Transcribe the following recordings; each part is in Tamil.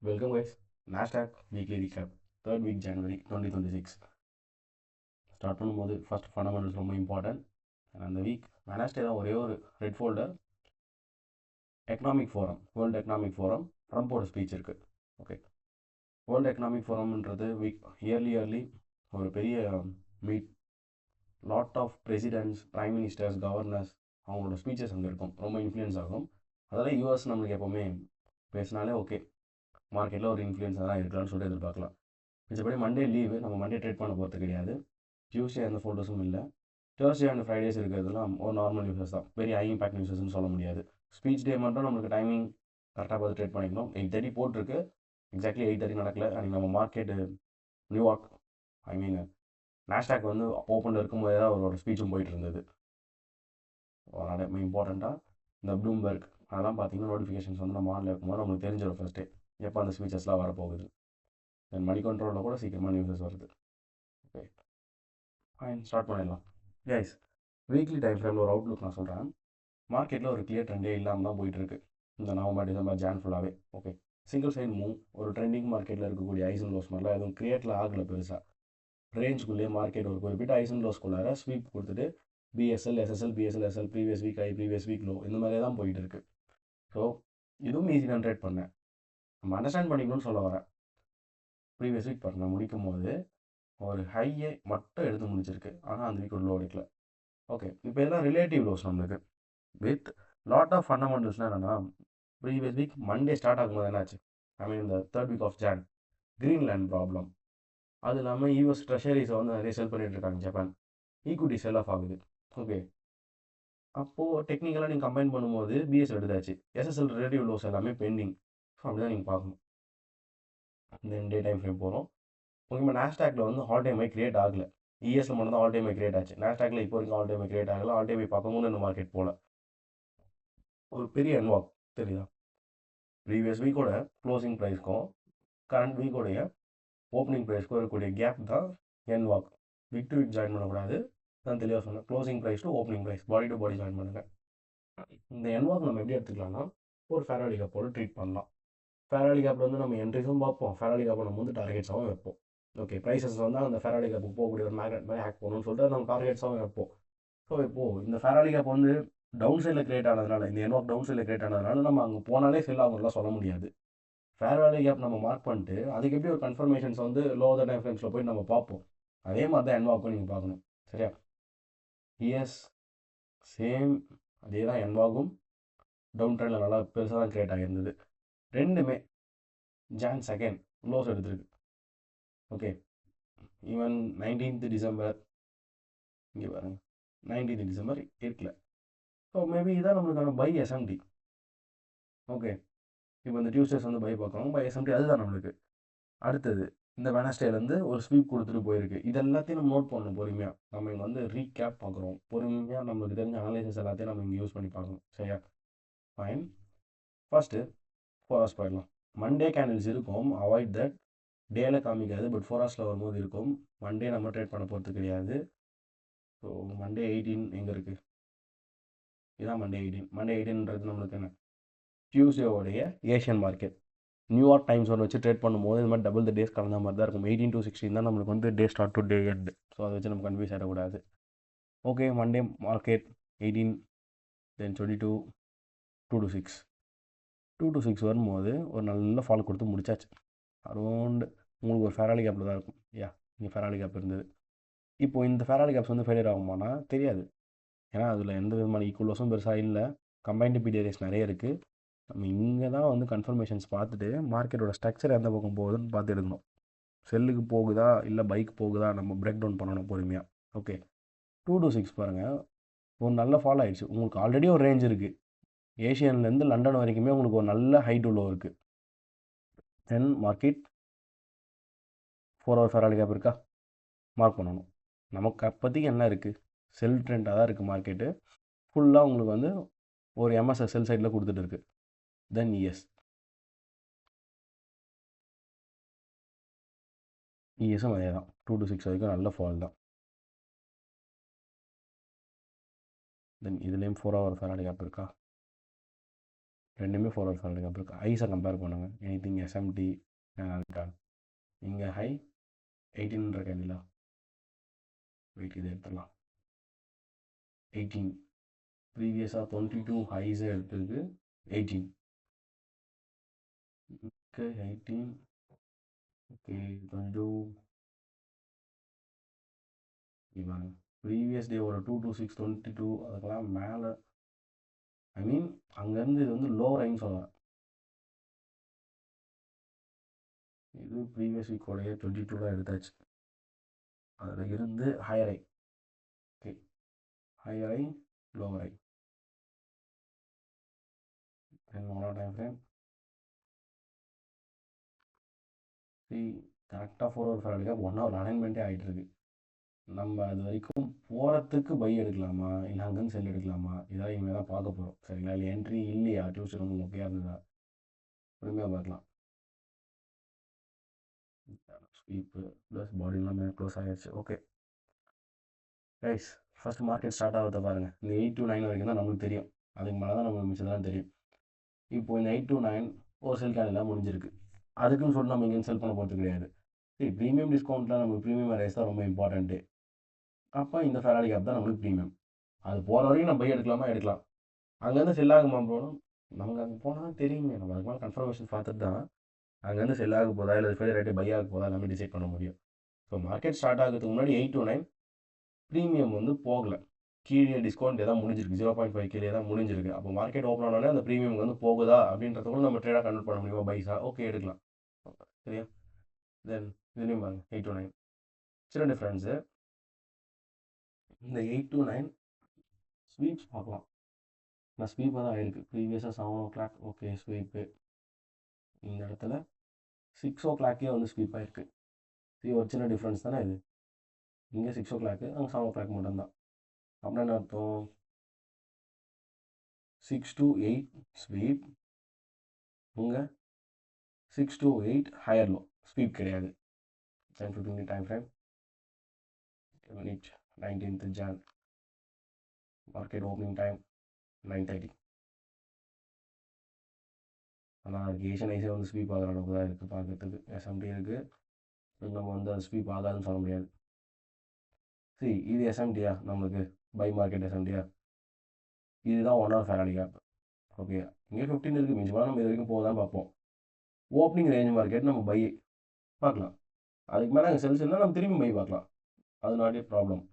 Welcome guys. Nasdaq weekly recap. Third week January 2026. Start பண்ணும்போது ஃபர்ஸ்ட் ஃபண்டமெண்டல்ஸ் ரொம்ப இம்பார்ட்டன்ட். அந்த வீக் வெனஸ்டே தான் ஒரே ஒரு red folder economic forum, world economic forum ட்ரம்ப்போட ஸ்பீச் இருக்குது. ஓகே, வேர்ல்டு எக்கனாமிக் ஃபோரம்ன்றது வீக் இயர்லி ஒரு பெரிய meet. Lot of presidents, prime ministers, governors அவங்களோட ஸ்பீச்சஸ் அங்கே இருக்கும். ரொம்ப இன்ஃப்ளூயன்ஸ் ஆகும். அதெல்லாம் யூஎஸ் நம்மளுக்கு எப்போவுமே பேசினாலே ஓகே, மார்க்கெட்டில் ஒரு இன்ஃப்ளூயன்ஸாக தான் இருக்கலாம்னு சொல்லிட்டு எதிர்பார்க்கலாம். மிச்சப்படி மண்டே லீவு, நம்ம மண்டே ட்ரேட் பண்ண போகிறது கிடையாது. டியூஸ்டே எந்த ஃபோல்டர்ஸும் இல்லை. தேர்ஸ்டே அண்ட் ஃப்ரைடேஸ் இருக்கிறதுலாம் ஒரு நார்மல் யூசர்ஸ் தான், பெரிய ஹை இம்பாக்ட் யூசர்ஸ்னு சொல்ல முடியாது. ஸ்பீச் டே மட்டும் நம்மளுக்கு டைமிங் கரெக்டாக பார்த்து ட்ரேட் பண்ணிக்கணும். 8:30 போட்டிருக்கு, எக்ஸாக்ட்லி 8:30 நடக்கல. அன்றைக்கி நம்ம மார்க்கெட்டு நியூயார்க் நாஸ்டாக் வந்து ஓப்பனில் இருக்கும்போது தான் அவரோட ஸ்பீச்சும் போயிட்டு இருந்தது. இம்பார்ட்டண்ட்டாக இந்த ப்ளூம்பர்க் அதெல்லாம் பார்த்தீங்கன்னா நோட்டிஃபிகேஷன்ஸ் வந்து நம்ம ஆனில் இருக்கும்போது நம்மளுக்கு தெரிஞ்சிடும் ஃபஸ்ட்டே எப்போ அந்த ஸ்பீச்சஸ்லாம் வரப்போகுது. தென் மணி கண்ட்ரோலில் கூட சீக்கிரமாக நியூஸஸ் வருது. ஓகே ஃபைன், ஸ்டார்ட் பண்ணிடலாம். கைஸ், வீக்லி டைம் ஃப்ரேமில் ஒரு அவுட்லுக் நான் சொல்கிறேன். மார்க்கெட்டில் ஒரு கிளியர் ட்ரெண்டே இல்லாமல் தான் போயிட்டுருக்கு இந்த நவம்பர், டிசம்பர், ஜான் ஃபுல்லாகவே. ஓகே, சிங்கிள் சைன் மூவ், ஒரு ட்ரெண்டிங் மார்க்கெட்டில் இருக்கக்கூடிய ஐஸ் அண்ட் லோஸ் மாதிரிலாம் எதுவும் கிரியேட்டில் ஆகலை பெருசாக. ரேஞ்சுக்குள்ளேயே மார்க்கெட் ஒரு குறிப்பிட்ட ஐஸ் அண்ட் லோஸ்குள்ளார ஸ்வீப் கொடுத்துட்டு BSL, SSL, BSL, SL, previous week high, previous week low, இந்த மாதிரியே தான் போயிட்டு இருக்கு. ஸோ இதுவும் ஈஸி தான் ட்ரேட் பண்ணேன். நம்ம அண்டர்ஸ்டாண்ட் பண்ணிக்கணும்னு சொல்ல வரேன். ப்ரீவியஸ் வீக் பாருங்கள், முடிக்கும் போது ஒரு ஹையை மட்டும் எடுத்து முடிச்சிருக்கு, ஆனால் அந்த வீக் ஒரு லோ எடுக்கல. ஓகே, இப்போ எல்லாம் ரிலேட்டிவ் லோஸ் நம்மளுக்கு வித் லாட் ஆஃப் ஃபண்டமெண்டல்ஸ்னால் என்னென்னா, ப்ரீவியஸ் வீக் மண்டே ஸ்டார்ட் ஆகும்போது என்னாச்சு, இந்த third week of Jan Greenland problem. அது இல்லாமல் யூஎஸ் ட்ரெஷரிஸை வந்து நிறைய செல் பண்ணிட்டு இருக்காங்க ஜப்பான், ஈக்விட்டி செல் ஆஃப் ஆகுது. ஓகே, அப்போது டெக்னிக்கலாக நீங்கள் கம்பைன் பண்ணும்போது பிஎஸ் எடுத்தாச்சு, எஸ்எஸ்எல் ரிலேட்டிவ் லோஸ் எல்லாமே பெண்டிங். ஸோ அப்படி தான் நீங்கள் பார்க்கணும். தென் டே டைம் ஃப்ரேம் போகிறோம். முக்கியமாக நாஸ்டாக்ல வந்து ஆல் டைம் ஹை கிரியேட் ஆகலை. இஎஸ்ல மட்டும் தான் ஆல் டைம் ஹை கிரியேட் ஆச்சு. நாஸ்டாக்ல இப்போ வரைக்கும் ஆல் டைம் ஹை கிரியேட் ஆகலை. ஆல் டைம் ஹை பார்க்கணும்னு இந்த மார்க்கெட் போல ஒரு பெரிய அன்வாக் தெரியுதா? ப்ரீவியஸ் வீக்கோட க்ளோசிங் ப்ரைஸ்க்கும் கரண்ட் வீக்கோடைய ஓப்பனிங் ப்ரைஸ்க்கும் இருக்கக்கூடிய கேப் தான் என்வாக். வீக் டு வீக் ஜாயின் பண்ணக்கூடாது, நான் தெளிவாக சொன்னேன். Closing price to opening price, body to body join பண்ணுங்கள். இந்த என்வாக் நம்ம எப்படி எடுத்துக்கலாம்னா, ஒரு ஃபேராடி கேப்போடு ட்ரீட் பண்ணலாம். ஃபேராடி கேப்பில் வந்து நம்ம என்ட்ரிஸும் பார்ப்போம், ஃபேராடி கேப்பை நம்ம வந்து டார்கெட்ஸாகவும் வைப்போம். ஓகே, ப்ரைஸஸ் வந்து அந்த ஃபேராடி கேப்புக்கு போகக்கூடிய ஒரு மேக்னெட் மாதிரி ஹேக் பண்ணணும்னு சொல்லிட்டு நம்ம டார்கெட்ஸாகவும் வைப்போம். ஸோ இப்போது இந்த ஃபேராடி கேப் வந்து டவுன் சைடில் கிரியேட் ஆனதுனால, இந்த என்வாக் டவுன் சைடில் கிரியேட் ஆனதுனால நம்ம அங்கே போனாலே செல் ஆகும்லாம் சொல்ல முடியாது. ஃபேராடி கேப் நம்ம மார்க் பண்ணிட்டு அதுக்கு எப்படி ஒரு கன்ஃபர்மேஷன்ஸ் வந்து லோ த டைம் ஃப்ரேம்ஸில் போய் நம்ம பார்ப்போம். அதே மாதிரி தான் என்வாக்கும் நீங்கள் பார்க்கணும். சரியா? எஸ், சேம் அதே தான் என்வாகும். டவுன் ட்ரெண்டில் நல்லா பெருசாக தான் கிரியேட் ஆகியிருந்தது. ரெண்டுமே ஜான் 2 க்ளோஸ் எடுத்துருக்கு. ஓகே, ஈவன் 19th டிசம்பர் இங்கே பாருங்கள், 19th டிசம்பர் இருக்கல. ஸோ மேபி இதான் நம்மளுக்கான பை எஸ்எம்டி. ஓகே, இப்போ இந்த டியூஸ்டேஸ் வந்து பை பார்க்குறோம், பை எஸ்எம்டி அதுதான் நம்மளுக்கு. அடுத்தது இந்த வெனஸ்டேலேருந்து ஒரு ஸ்வீப் கொடுத்துட்டு போயிருக்கு. இது எல்லாத்தையும் நம்ம நோட் பண்ணணும் பொறுமையாக. நம்ம இங்கே வந்து ரீகேப் பார்க்குறோம், பொறுமையாக நம்மளுக்கு தெரிஞ்ச அனலைசிஸ் எல்லாத்தையும் நம்ம இங்கே யூஸ் பண்ணி பார்க்கணும். சரியா? ஃபைன். ஃபஸ்ட்டு 4 hours போயிடலாம். மண்டே கேண்டில்ஸ் இருக்கும், அவாய்ட் தட். டேல காமிக்காது, பட் 4 hours வரும்போது இருக்கும். மண்டே நம்ம ட்ரேட் பண்ண போகிறது கிடையாது. ஸோ மண்டே 18 எங்கே இருக்குது? இதுதான் மண்டே 18. மண்டே 18ன்றது நம்மளுக்கு என்ன, டியூஸ்டேவோடைய Asian market. New York time zone வச்சு ட்ரேட் பண்ணும்போது இது மாதிரி டபுள் த டேஸ் கலந்த மாதிரி தான் இருக்கும். 18 to 16 தான் நம்மளுக்கு வந்து day start to day end. So அதை வச்சு நம்ம கன்ஃபியூஸ் ஆகிடக்கூடாது. Okay, Monday market 18, then 22, 2 to 6. 2 to 6 வரும்போது ஒரு நல்ல ஃபால் கொடுத்து முடிச்சாச்சு. அரௌண்ட் உங்களுக்கு ஒரு ஃபேராலி கேப்பில் தான் இருக்கும். இங்கே ஃபேராலி கேப் இருந்தது. இப்போது இந்த ஃபேராலி கேப்ஸ் வந்து ஃபெயிலியர் ஆகுமானா தெரியாது, ஏன்னா அதில் எந்த விதமான ஈக்குவலஸும் பெருசாக இல்லை. கம்பைன்டு பிடிஆர்எஸ் நிறைய இருக்குது. நம்ம இங்கே தான் வந்து கன்ஃபர்மேஷன்ஸ் பார்த்துட்டு மார்க்கெட்டோட ஸ்ட்ரக்சர் எந்த பக்கம் போகுதுன்னு பார்த்து எடுக்கணும். செல்லுக்கு போகுதா இல்லை பைக் போகுதா நம்ம பிரேக் டவுன் பண்ணணும் பொறுமையாக. ஓகே, 2 to 6 பாருங்கள், ஒரு நல்ல ஃபால் ஆகிடுச்சு. உங்களுக்கு ஆல்ரெடி ஒரு ரேஞ்ச் இருக்குது. ஏஷியன்லேருந்து லண்டன் வரைக்குமே உங்களுக்கு ஒரு நல்ல ஹை டு லோ இருக்குது. தென் மார்க்கெட் 4 hour ஃபேராலி கேப் இருக்கா, மார்க் பண்ணணும். நமக்கு அப்போதைக்கு என்ன இருக்குது, செல் ட்ரெண்டாக தான் இருக்குது. மார்க்கெட்டு ஃபுல்லாக உங்களுக்கு வந்து ஒரு எம்எஸ்எஸ் செல் சைடில் கொடுத்துட்டு இருக்குது. தென் இஎஸ்ஸும் அதே தான், 2 to 6 வரைக்கும் நல்ல ஃபால் தான். தென் இதுலேயும் 4 hour ஃபேராலி கேப் இருக்கா, ரெண்டுமே 4 ஹவர் ஃபேரடே கேப் இருக்குது. ஹைஸை கம்பேர் பண்ணுங்கள். எனிதிங் எஸ்எம்டி இருக்கா? இங்கே ஹை 18 கேண்டிலா? வெயிட் இது எடுத்துடலாம். 18 ப்ரீவியஸாக 22 ஹைஸை எடுத்துருக்கு. 18 ஓகே 18 ஓகே 22 இவன் ப்ரீவியஸ் டே ஒரு 2 to 6 22 அதுக்கெல்லாம் மேலே. ஐ மீன் அங்கேருந்து இது வந்து லோ ரைன்னு சொல்லலாம். இது ப்ரீவியஸ் வீக்கோடைய 22 எடுத்தாச்சு. அதில் இருந்து ஹையர் ஐ. ஓகே ஹையர் ஐ லோவர் ஐ என்னோட டைம் ஃப்ரேம் கரெக்டாக 4 ஹவர் ஃபேரடே கேப் 1 ஹவர் அலைன்மெண்ட்டே ஆகிட்டு இருக்கு. நம்ம அது வரைக்கும் போகிறதுக்கு பை எடுக்கலாமா இல்லை அங்கேருந்து செல் எடுக்கலாமா இதெல்லாம் இனிமேல் தான் பார்க்க போகிறோம். சரிங்களா? இல்லை என்ட்ரி இல்லையா டியூஸ்டே ரொம்ப மொக்கையாக இருந்ததா பொறுமையாக பார்க்கலாம். ஸ்வீப்பு ப்ளஸ் பாடிலாம் மேலே க்ளோஸ் ஆகிடுச்சு. Okay guys first market start ஆகிறத பாருங்கள். இந்த 8 to 9 வரைக்கும் தான் நமக்கு தெரியும். அதுக்கு மேலே தான் நமக்கு மிச்சம் தெரியும். இப்போ இந்த 8 to 9 ஒரு செல் கேண்டிலாம் முடிஞ்சிருக்கு. அதுக்குன்னு சொல்லிட்டு நம்ம இங்கேருந்து செல் பண்ண போகிறது கிடையாது. சரி ப்ரீமியம் டிஸ்கவுண்ட்டில் நமக்கு ப்ரீமியம் ரைஸ் தான் ரொம்ப இம்பார்ட்டண்ட்டு. அப்போ இந்த ஃபேரடே கேப் தான் நம்மளுக்கு ப்ரீமியம். அது போகிற வரைக்கும் நம்ம பை எடுக்கலாமா எடுக்கலாம். அங்கேருந்து செல் ஆகுமா போகணும் நமக்கு அங்கே போனால் தான் தெரியுங்க. நம்ம அதுக்கு மேலே கன்ஃபர்மேஷன் பார்த்துட்டு தான் அங்கேருந்து செல் ஆக போதா இல்லை ஃபெயில் ரேட்டு பை ஆக போதா எல்லாமே டிசைட் பண்ண முடியும். ஸோ மார்க்கெட் ஸ்டார்ட் ஆகிறதுக்கு முன்னாடி 8 to 9 ப்ரீமியம் வந்து போகலை. கீழே டிஸ்கவுண்ட் ஏதாவது முடிஞ்சிருக்கு. 0.5 கீழே தான் முடிஞ்சிருக்கு. அப்போ மார்க்கெட் ஓப்பன் ஆனோடனே அந்த ப்ரீமியம் வந்து போகுதா அப்படின்றத கூட நம்ம ட்ரேடாக கன்வெர்ட் பண்ண முடியுமா பைஸா? ஓகே எடுக்கலாம். சரியா? தென் இதுலேயும் பாருங்க 8 to 9 சின்ன டிஃப்ரென்ஸு. இந்த 8 to 9 ஸ்வீப்ஸ் பார்க்கலாம். நான் ஸ்வீப்பாக தான் ஆயிருக்கு. ப்ரீவியஸாக 7 o'clock ஓகே ஸ்வீப்பு. இந்த இடத்துல 6 o'clockே வந்து ஸ்வீப் ஆயிருக்கு. இது ஒரு சின்ன டிஃப்ரென்ஸ் தானே இது. இங்கே 6 o'clock அங்கே 7 o'clock மட்டும்தான். அப்படின்னா என்ன அர்த்தம்? 6 to 8 ஸ்வீப், இங்கே 6 to 8 ஹையர் லோ ஸ்வீப் கிடையாது. 10-15 time frame minute 19th Jan market opening time 9:30. ஆனால் அதுக்கு ஏஷியன் ஐஸே வந்து ஸ்வீப் ஆகிற அளவுக்கு தான் இருக்குது பார்க்கறதுக்கு. எஸ்எம்டி இருக்குது. நம்ம வந்து அது ஸ்வீப் ஆகாதுன்னு சொல்ல முடியாது. சரி இது எஸ்எம்டியா நம்மளுக்கு பை மார்க்கெட் எஸ்எம்டியா? இதுதான் 1 hour ஃபேரடே கேப். ஓகே இங்கே 15 இருக்குது. மிஞ்சமாக நம்ம இது வரைக்கும் போதான் பார்ப்போம். ஓப்பனிங் ரேஞ்ச் மார்க்கெட் நம்ம பை பார்க்கலாம். அதுக்கு மேலே அங்கே செல்ஸ் இருந்தால் நம்ம திரும்பி பை பார்க்கலாம். அது not a problem.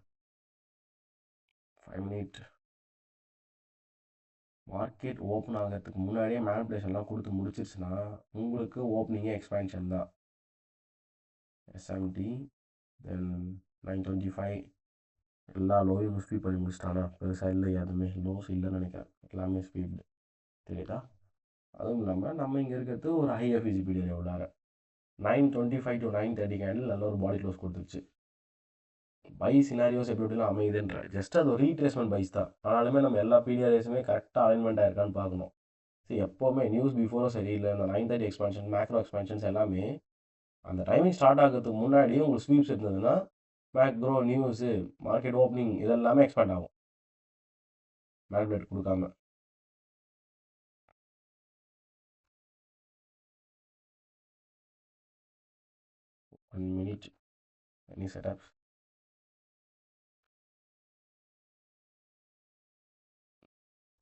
5 minute market open ஆகிறதுக்கு முன்னாடியே மேனிப்புலேஷன்லாம் கொடுத்து முடிச்சிருச்சுன்னா உங்களுக்கு ஓப்பனிங்கே எக்ஸ்பேன்ஷன் தான். எஸ்எம்டி தென் 925 எல்லா லோயும் ஸ்வீப் பண்ணி முடிச்சிட்டானா? பெருசாக இல்லை, எதுவுமே லோஸ் இல்லைன்னு நினைக்கிறேன். எல்லாமே ஸ்வீப்டு தெரியுதா? அதுவும் இல்லாமல் நம்ம இங்கே இருக்கிறது ஒரு ஹை எஃபிசிபிடி உள்ளார 925 to 9:30 கேண்டில் நல்ல ஒரு பாடி க்ளோஸ் கொடுத்துருச்சு. பை சினாரியோஸ் எப்படி எப்படிலாம் அமையுதுன்ற ஜஸ்ட் அது ஒரு ரீட்ரேஸ்மெண்ட் பைஸ் தான். ஆனாலுமே நம்ம எல்லா பீடிஆர்எஸுமே கரெக்டாக அலைன்மெண்ட் ஆயிருக்கான்னு பார்க்கணும். சரி எப்போவுமே நியூஸ் பிஃபோரும் சரி இல்லை இந்த 9:30 எக்ஸ்பென்ஷன் மேக்ரோ எக்ஸ்பென்ஷன்ஸ் எல்லாமே அந்த டைமிங் ஸ்டார்ட் ஆகிறதுக்கு முன்னாடியே உங்களுக்கு ஸ்வீப்ஸ் இருந்ததுன்னா மேக்ரோ நியூஸு மார்க்கெட் ஓப்பனிங் இதெல்லாமே எக்ஸ்பேண்ட் ஆகும் மேக்னெட் கொடுக்காம. One minute any setups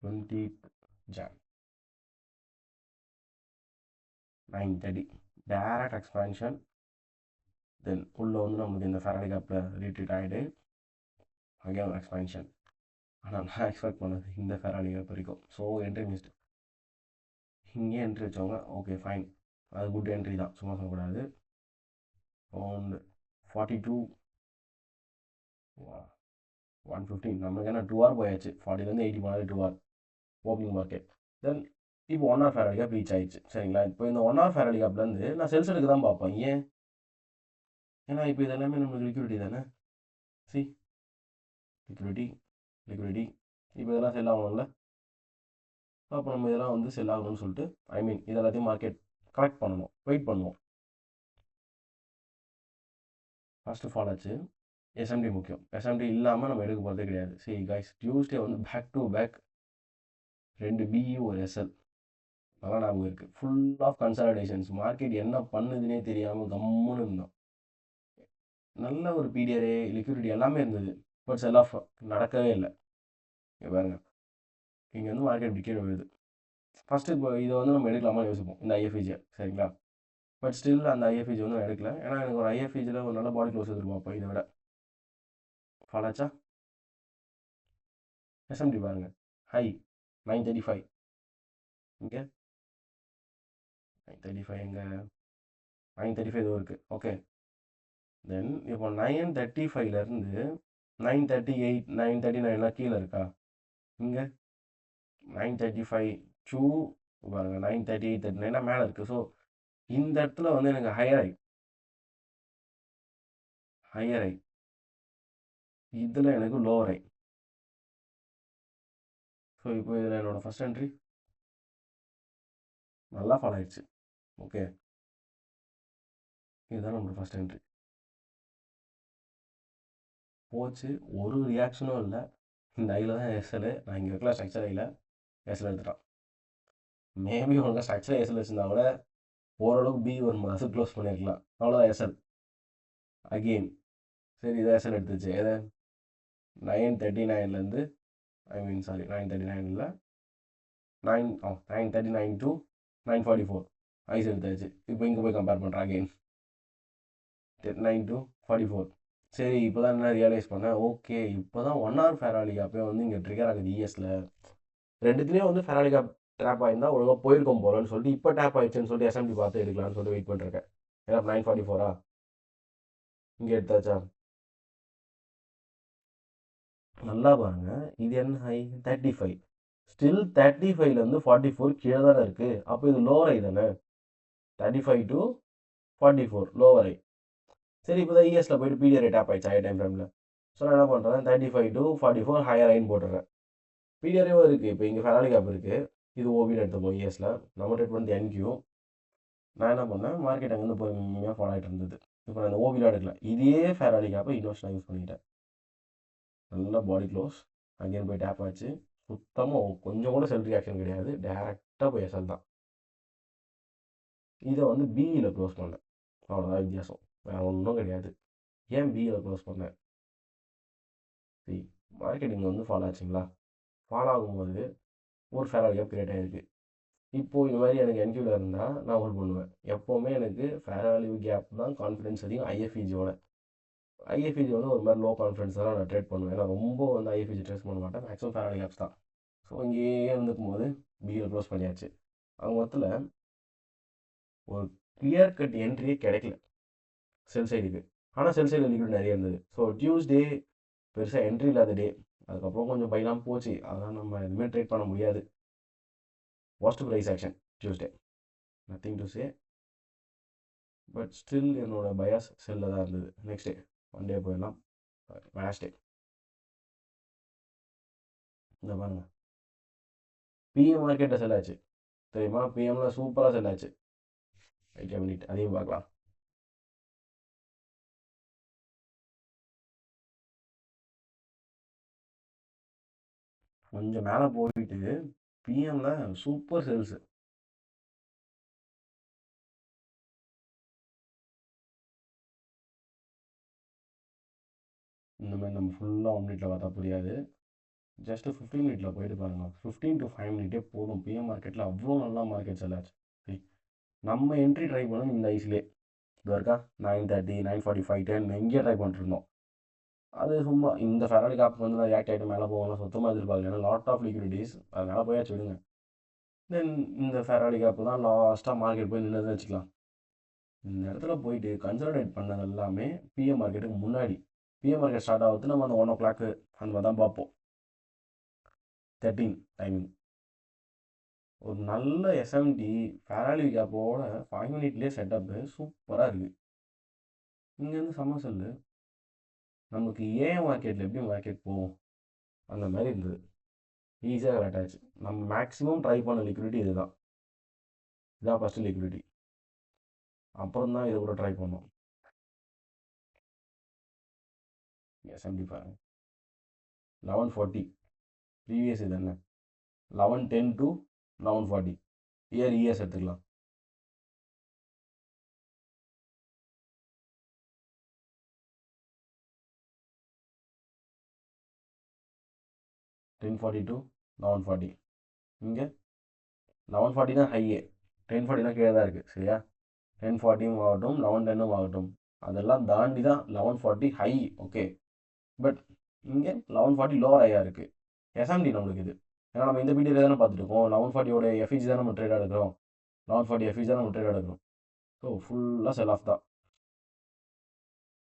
20th Jan 9:30 direct expansion. Then உள்ளே வந்து நம்மளுக்கு இந்த ஃபேரடே கேப்பில் ரீட்ரீட் ஆகிடு அகேன் எக்ஸ்பேன்ஷன். ஆனால் நான் எக்ஸ்பெக்ட் பண்ணது இந்த ஃபேரடே கேப் வரைக்கும். So entry missed. இங்கே என்ட்ரி வச்சவங்க ஓகே ஃபைன், அது குட் என்ட்ரி தான், சும்மா சொல்லக்கூடாது. அரௌண்ட் 42 115 நம்மளுக்கு என்ன 2 hour போயாச்சு. 40லேருந்து 80 போனாலே 2 hour ஓப்பனிங் மார்க்கெட். தென் இப்போ 1 hour ஃபேரடே கேப் ரீச் ஆயிடுச்சு. சரிங்களா? இப்போ இந்த 1 hour ஃபேரடே கேப்லேருந்து நான் செல்ஸ் எடுக்க தான் பார்ப்பேன். ஏன்? ஏன்னா இப்போ இது எல்லாமே நம்மளுக்கு லிக்விடிட்டி தானே. சி லிக்விடிட்டி இப்போ இதெல்லாம் செல் ஆகணும்ல. அப்போ நம்ம இதெல்லாம் வந்து செல் ஆகணும்னு சொல்லிட்டு ஐ மீன் இது எல்லாத்தையும் மார்க்கெட் கரெக்ட் பண்ணணும், வெயிட் பண்ணுவோம். ஃபர்ஸ்ட் ஆஃப் ஆல் ஆச்சு எஸ்எம்டி முக்கியம். எஸ்எம்டி இல்லாமல் நம்ம எடுக்க போகிறதே கிடையாது. சரி கைஸ் டியூஸ்டே வந்து பேக் டு பேக் 2 பிஇ ஒரு எஸ்எல் நல்லா ஞாபகம் இருக்குது. Full of கன்சாலிடேஷன்ஸ். மார்க்கெட் என்ன பண்ணுதுன்னே தெரியாமல் கம்முன்னு இருந்தோம். நல்ல ஒரு பிடிஆர்ஏ லிக்விடிட்டி எல்லாமே இருந்தது. பட் செல் ஆஃப் நடக்கவே இல்லை. இங்கே பாருங்க, இங்கே வந்து மார்க்கெட் இப்படி கீழே விழுது. ஃபஸ்ட்டு இப்போ இதை வந்து நம்ம எடுக்கலாமா யோசிப்போம், இந்த ஐஎஃப்இஜியை. சரிங்களா? பட் ஸ்டில் அந்த ஐஎஃப்இஜி வந்து நான் எடுக்கல. ஏன்னா எனக்கு ஒரு ஐஎஃப்இஜியில் ஒரு நல்ல பாடி க்ளோஸ் இருக்கும். அப்போ இதை விட ஃபாலாச்சா. எஸ்எம்டி பாருங்க, ஹை 935. இங்கே 935, எங்கே 935 இதுவும் இருக்குது. ஓகே, தென் இப்போ 935லேருந்து 938 939 கீழே இருக்கா? இங்கே 935 டூ பாருங்க 938 39 மேலே இருக்குது. ஸோ இந்த இடத்துல வந்து எனக்கு ஹையர் ஐ, இதில் எனக்கு லோவர் ஐ. ஸோ இப்போ இதில் என்னோடய ஃபஸ்ட் என்ட்ரி நல்லா ஃபாலோ ஆயிடுச்சு. ஓகே, இதுதான் நம்மளோட ஃபஸ்ட் என்ட்ரி. போச்சு, ஒரு ரியாக்ஷனும் இல்லை. இந்த ஐயில் தான் எஸ்எல். நான் இங்கே வைக்கல ஸ்ட்ரக்சர் ஐயில், எஸ்எல் எடுத்துட்டான். மேபி உனக்கு ஸ்ட்ரக்சர் எஸ்எல் வச்சுருந்தா கூட ஓரளவுக்கு பி ஒரு மாதம் க்ளோஸ் பண்ணியிருக்கலாம். அவ்வளோதான் எஸ்எல் அகெயின். சரி, இதை எஸ்எல் எடுத்துச்சு. எதை 939லேருந்து ஐ மீன் சாரி 939 939 டு 944 ஐஸ் எடுத்தாச்சு. இப்போ இங்கே போய் கம்பேர் பண்ணுறேன் அகெயின் 9 to 44. சரி, இப்போ தான் என்ன ரியலைஸ் பண்ணேன், ஓகே இப்போ தான் 1 hour ஃபெராலி கேப்பே வந்து இங்கே ட்ரிகர் ஆகுது இஎஸில். ரெண்டுத்துலேயும் வந்து ஃபெராலி கேப் டேப் ஆகிருந்தால் ஒழுங்காக போயிருக்கோம் போலன்னு சொல்லிட்டு இப்போ டேப் ஆயிடுச்சுன்னு சொல்லிட்டு எஸ்எம்டி பார்த்து எடுக்கலான்னு சொல்லிட்டு வெயிட் பண்ணிருக்கேன். ஏன்னா 944 இங்கே எடுத்தாச்சா? நல்லா பாருங்க, இது என்ன ஹை 35. ஸ்டில் 35லேருந்து 44 கீழே தானே இருக்குது. அப்போ இது லோவர் ஐ தானே. 35 to 44 லோவர் ஐ. சரி, இப்போ தான் இஎஸில் போய்ட்டு பிடிஆர் டேப் ஆயிடுச்சு ஹை டைம் ஃப்ரேமில். ஸோ நான் என்ன பண்ணுறேன், 35 to 44 ஹையர் ஐன்னு போட்டுறேன். பிடிஆர்ஏவும் இருக்குது. இப்போ இங்கே ஃபெராலி கேப் இருக்குது. இது ஓபின்னு எடுத்துப்போம் இஎஸில். நம்ம ட்ரேட் வந்து என்கியூ. நான் என்ன பண்ணேன், மார்க்கெட் அங்கேருந்து பொறுமையாக ஃபாலோ ஆகிட்டு இருந்தது. இப்போ நான் இந்த ஓபியில் எடுக்கல, இதே ஃபெராலி கேப்பை இன்வெஸ்ட் யூஸ் பண்ணிட்டேன். நல்ல பாடி க்ளோஸ், அங்கேயும் போய் டேப் ஆச்சு. சுத்தமாக கொஞ்சம் கூட செல் ரியாக்ஷன் கிடையாது, டேரெக்டாக போய் எஸ்எல் தான். இதை வந்து பிஇயில் க்ளோஸ் பண்ணேன். அவ்வளோதான் வித்தியாசம், வேறு ஒன்றும் கிடையாது. ஏன் பிஇயில் க்ளோஸ் பண்ணேன்? சரி, மார்க்கெட்டிங் வந்து ஃபாலோ ஆச்சுங்களா? ஃபாலோ ஆகும்போது ஒரு ஃபெராலி கேப் கிரியேட் ஆகிருக்கு. இப்போது இந்த மாதிரி எனக்கு என்கியூவில் இருந்தால் நான் ஹோல்ட் பண்ணுவேன். எப்போவுமே எனக்கு ஃபெராலி கேப் தான் கான்ஃபிடன்ஸ் அதிகம் ஐஎஃப்இஜியோட. ஐஎஃப்இஜி வந்து ஒரு மாதிரி லோ கான்ஃபிடன்ஸ் தான் நான் ட்ரேட் பண்ணுவேன். ஏன்னா ரொம்ப வந்து ஐஎஃப்இஜி ட்ரேட் பண்ண மாட்டேன், மேக்ஸிமம் ஃபெராலி கேப்ஸ் தான். ஸோ இங்கேயே இருந்துக்கும் போது பியில் க்ளோஸ் பண்ணியாச்சு. அவங்க மொத்தத்தில் ஒரு கிளியர் கட் என்ட்ரியே கிடைக்கல செல் சைடுக்கு. ஆனால் செல் சைடு லிக்விட் நிறைய இருந்தது. ஸோ டியூஸ்டே பெருசாக என்ட்ரி இல்லாத டே. அதுக்கப்புறம் கொஞ்சம் பைலாம் போச்சு, அதெல்லாம் நம்ம எதுவுமே ட்ரேட் பண்ண முடியாது. Vast price action Tuesday, nothing to say. But still என்னோட பயாஸ் செல்லில் தான் இருந்தது. நெக்ஸ்ட் டே ஒன் டே போயிடலாம். லாஸ்ட் டே இந்த பாருங்க, பிஎம் மார்க்கெட்டில் செல் ஆச்சு தெரியுமா? பிஎம்ல சூப்பராக செல் ஆச்சு. ரைட், மினிட் அதையும் பார்க்கலாம். கொஞ்சம் மேலே போயிட்டு பிஎம்ல சூப்பர் சேல்ஸு. இந்த மாதிரி நம்ம ஃபுல்லாக 1 மினிட்ல பார்த்தா புரியாது. ஜஸ்ட்டு 15 மினிட்ல போயிட்டு பாருங்க. 15 to 5 மினிட்டே போதும். பிஎம் மார்க்கெட்டில் அவ்வளோ நல்லா மார்க்கெட் செல் ஆச்சு. சரி, நம்ம என்ட்ரி ட்ரை பண்ணணும் இந்த ஐஸ்லேயே. இது இருக்கா 930 945 10 எங்கேயே ட்ரை பண்ணிட்டுருந்தோம். அது சும்மா இந்த ஃபெராலி கேப் வந்து நான் ரியாக்ட் ஆகிட்டு மேலே போகலாம் சுத்தமாக எதிர்பார்க்கல. ஏன்னா லாட் ஆஃப் லிக்விடிட்டிஸ் அது மேலே போயாச்சு, விடுங்க. தென் இந்த ஃபெராலி கேப் தான் லாஸ்ட்டாக மார்க்கெட் போய் நின்று வச்சுக்கலாம். இந்த இடத்துல போயிட்டு கன்சல்டேட் பண்ணது எல்லாமே பிஎம் மார்க்கெட்டுக்கு முன்னாடி. பிஎம் மார்க்கெட் ஸ்டார்ட் ஆகுது நம்ம அந்த 1 o'clock அந்த மாதிரி தான் பார்ப்போம். 13 டைமிங். ஒரு நல்ல எஸ்எம்டி ஃபெராலி கேப்போட 5 மினிட்லேயே செட்டப்பு சூப்பராக இருக்குது. இங்கேருந்து செம்ம செல்லு. நமக்கு ஏன் மார்க்கெட்டில் எப்படி மார்க்கெட் போகும் அந்த மாதிரி இருந்தது. ஈஸியாக கரெக்ட் ஆச்சு. நம்ம மேக்ஸிமம் ட்ரை பண்ண லிக்விடிட்டி இதுதான். இதுதான் ஃபஸ்ட்டு லிக்விடிட்டி. அப்புறம் தான் இதை கூட ட்ரை பண்ணோம். எஸ்எம்டி பாருங்க 1140 ப்ரீவியஸ் இது என்ன 1110 to 1140. இயர் இயர்ஸ் எடுத்துக்கலாம். Ten forty to 1140. இங்கே 1140 தான் ஹையே, 1040 தான் கீழே தான் இருக்குது. சரியா? 1040 ஆகட்டும் 1110 ஆகட்டும், அதெல்லாம் தாண்டி தான் 1140 ஹை. ஓகே, பட் இங்கே 1140 லோவர் ஹையாக இருக்குது. எஸ்எம்டி நம்மளுக்கு இது, ஏன்னா நம்ம இந்த வீடியோவில் தானே பார்த்துட்டு இருக்கோம். 1140 எஃப்இஜி தான் நம்ம ட்ரேட் எடுக்கிறோம். 1140 எஃப்இஜி தான் நம்ம ட்ரேட் எடுக்கிறோம். ஸோ ஃபுல்லாக செல் ஆஃப் தான்.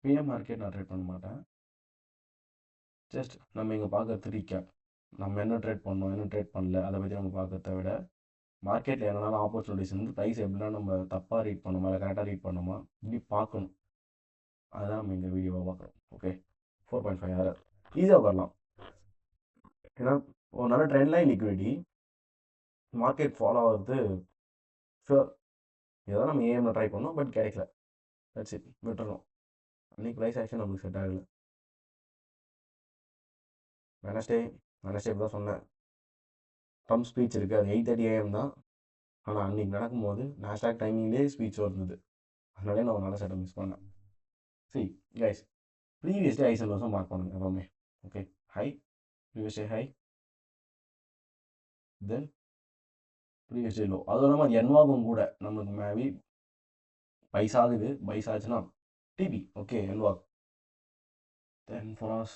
பிஎம் மார்க்கெட் நான் ட்ரேட் பண்ண மாட்டேன். ஜஸ்ட் நம்ம இங்கே பார்க்குறது ரீகேப். நம்ம என்ன ட்ரேட் பண்ணோம், என்ன ட்ரேட் பண்ணல, அதை பற்றி நம்ம பார்க்கறத விட மார்க்கெட்டில் என்னென்ன ஆப்பர்ச்சுனிட்டிஸ் வந்து ப்ரைஸ் எப்படின்னா நம்ம தப்பாக ரீட் பண்ணோமா இல்லை கரெக்டாக ரீட் பண்ணோமா இப்படி பார்க்கணும். அதுதான் நம்ம இந்த வீடியோவை பார்க்குறோம். ஓகே, 4.5 ஹவர் ஈஸியாக உட்காரலாம். ஏன்னா ஒரு நல்ல trend line liquidity market follow ஆகிறது ஷுர். இதான் நம்ம ஏஎம்ல ட்ரை பண்ணோம், பட் கிடைக்கல. தட்ஸ் இட், விட்டுறோம். அன்றைக்கி ப்ரைஸ் ஆக்ஷன் நம்மளுக்கு செட் ஆகலை. வெனஸ்டே இப்படி தான் சொன்னேன். ட்ரம்ப் ஸ்பீச் இருக்குது, அது 8:30 AM தான். ஆனால் அன்றைக்கி நடக்கும்போது நாஸ்டாக் டைமிங்லேயே ஸ்பீச் வருது. அதனாலே நான் ஒரு நல்ல செட்டை மிஸ் பண்ணேன். See guys, previous day high sell லோஸும் மார்க் பண்ணுங்க எப்பவுமே. Okay, high, previous day high, then previous day low. அதுவும் இல்லாமல் அது என்வாகும் கூட நம்மளுக்கு மேபி பைஸ் ஆகுது. பைஸ் ஆச்சுன்னா டிபி. ஓகே, என்வாக். தென் ஃபார் us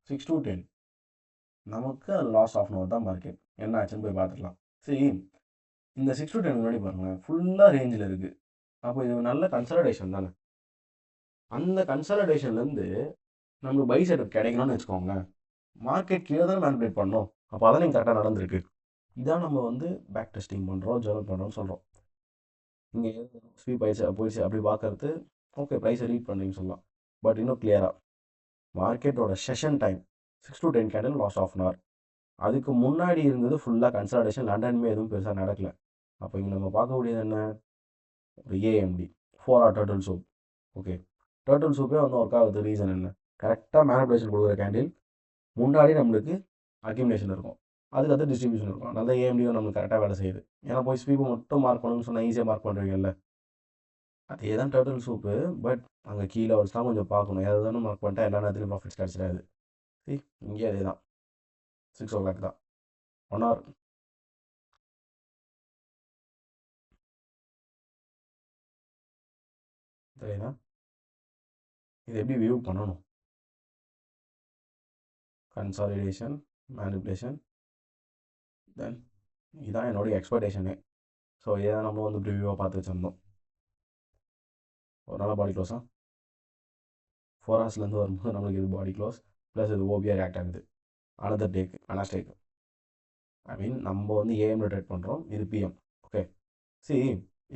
6 to 10 நமக்கு லாஸ்ட் ஆஃப் அன் அவர் தான் மார்க்கெட். என்ன ஆச்சுன்னு போய் பார்த்துக்கலாம். சரி, இந்த 6 to 10 முன்னாடி பாருங்களேன், ஃபுல்லாக ரேஞ்சில் இருக்குது. அப்போ இது நல்ல கன்சல்டேஷன் தானே. அந்த கன்சல்டேஷன்லேருந்து நமக்கு பை செட்டப் கிடைக்கணும்னு வச்சுக்கோங்க. மார்க்கெட் கீழே தான் மேனிபுலேட் பண்ணோம். அப்போ அதான் நீங்கள் கரெக்டாக நடந்திருக்கு. இதான் நம்ம வந்து பேக் டெஸ்டிங் பண்ணுறோம், ஜர்னல் பண்ணுறோம்னு சொல்கிறோம். இங்கே ஸ்வீப் போயிடுச்சு அப்படி பார்க்கறது ஓகே, ப்ரைஸை ரீட் பண்ணுறீங்கன்னு சொல்லலாம். பட் இன்னும் கிளியராக மார்க்கெட்டோட session time 6 to 10 candle last of an hour. அதுக்கு முன்னாடி இருந்தது ஃபுல்லாக கன்சல்டேஷன். லண்டனுமே எதுவும் பெருசாக நடக்கல. அப்போ இங்கே நம்ம பார்க்கக்கூடியது என்ன, ஒரு AMD 4 hour turtle soup. Okay, turtle சூப்பே வந்து ஒர்க் ஆகுது. ரீசன் என்ன, கரெக்டாக மேனிபுலேஷன் கொடுக்குற கேண்டில் முன்னாடி நம்மளுக்கு அக்யூமுலேஷன் இருக்கும், அதுக்கு அது டிஸ்ட்ரிபியூஷன் இருக்கும். அதனால ஏஎம்டியும் நம்மளுக்கு கரெக்டாக வேலை செய்யுது. ஏன்னா போய் ஸ்வீப்பை மட்டும் மார்க் பண்ணணும்னு சொன்னால் ஈஸியாக மார்க் பண்ணுறீங்கல்ல, அதே தான் டர்ட்டில் சூப்பு. பட் அங்கே கீழே வச்சுலாம் கொஞ்சம் பார்க்கணும். ஏதாவது தானே மார்க் பண்ணிட்டா எல்லா நேரத்துலையும் ப்ராஃபிட்ஸ் கிடச்சிடாது. சரி, இங்கே அதே தான் 6 o'clock தான் 1 hour. சரிங்களா, இது எப்படி வியூ பண்ணணும், கன்சாலிடேஷன், மேனிபுலேஷன், தென் இதுதான் என்னுடைய எக்ஸ்பெக்டேஷனே. ஸோ இதை நம்ம வந்து ப்ரிவியூவாக பார்த்து வச்சுருந்தோம். ஒரு நாள் பாடி க்ளோஸாக 4 hours வரும்போது நம்மளுக்கு இது பாடி க்ளோஸ் ப்ளஸ் இது ஓபிஆர் ஆக்ட் ஆகுது. அனதர் டேக்கு வெனஸ்டேக்கு. ஐ மீன் நம்ம வந்து ஏஎம்ல ட்ரேட் பண்ணுறோம், இது பிஎம். ஓகே, சரி,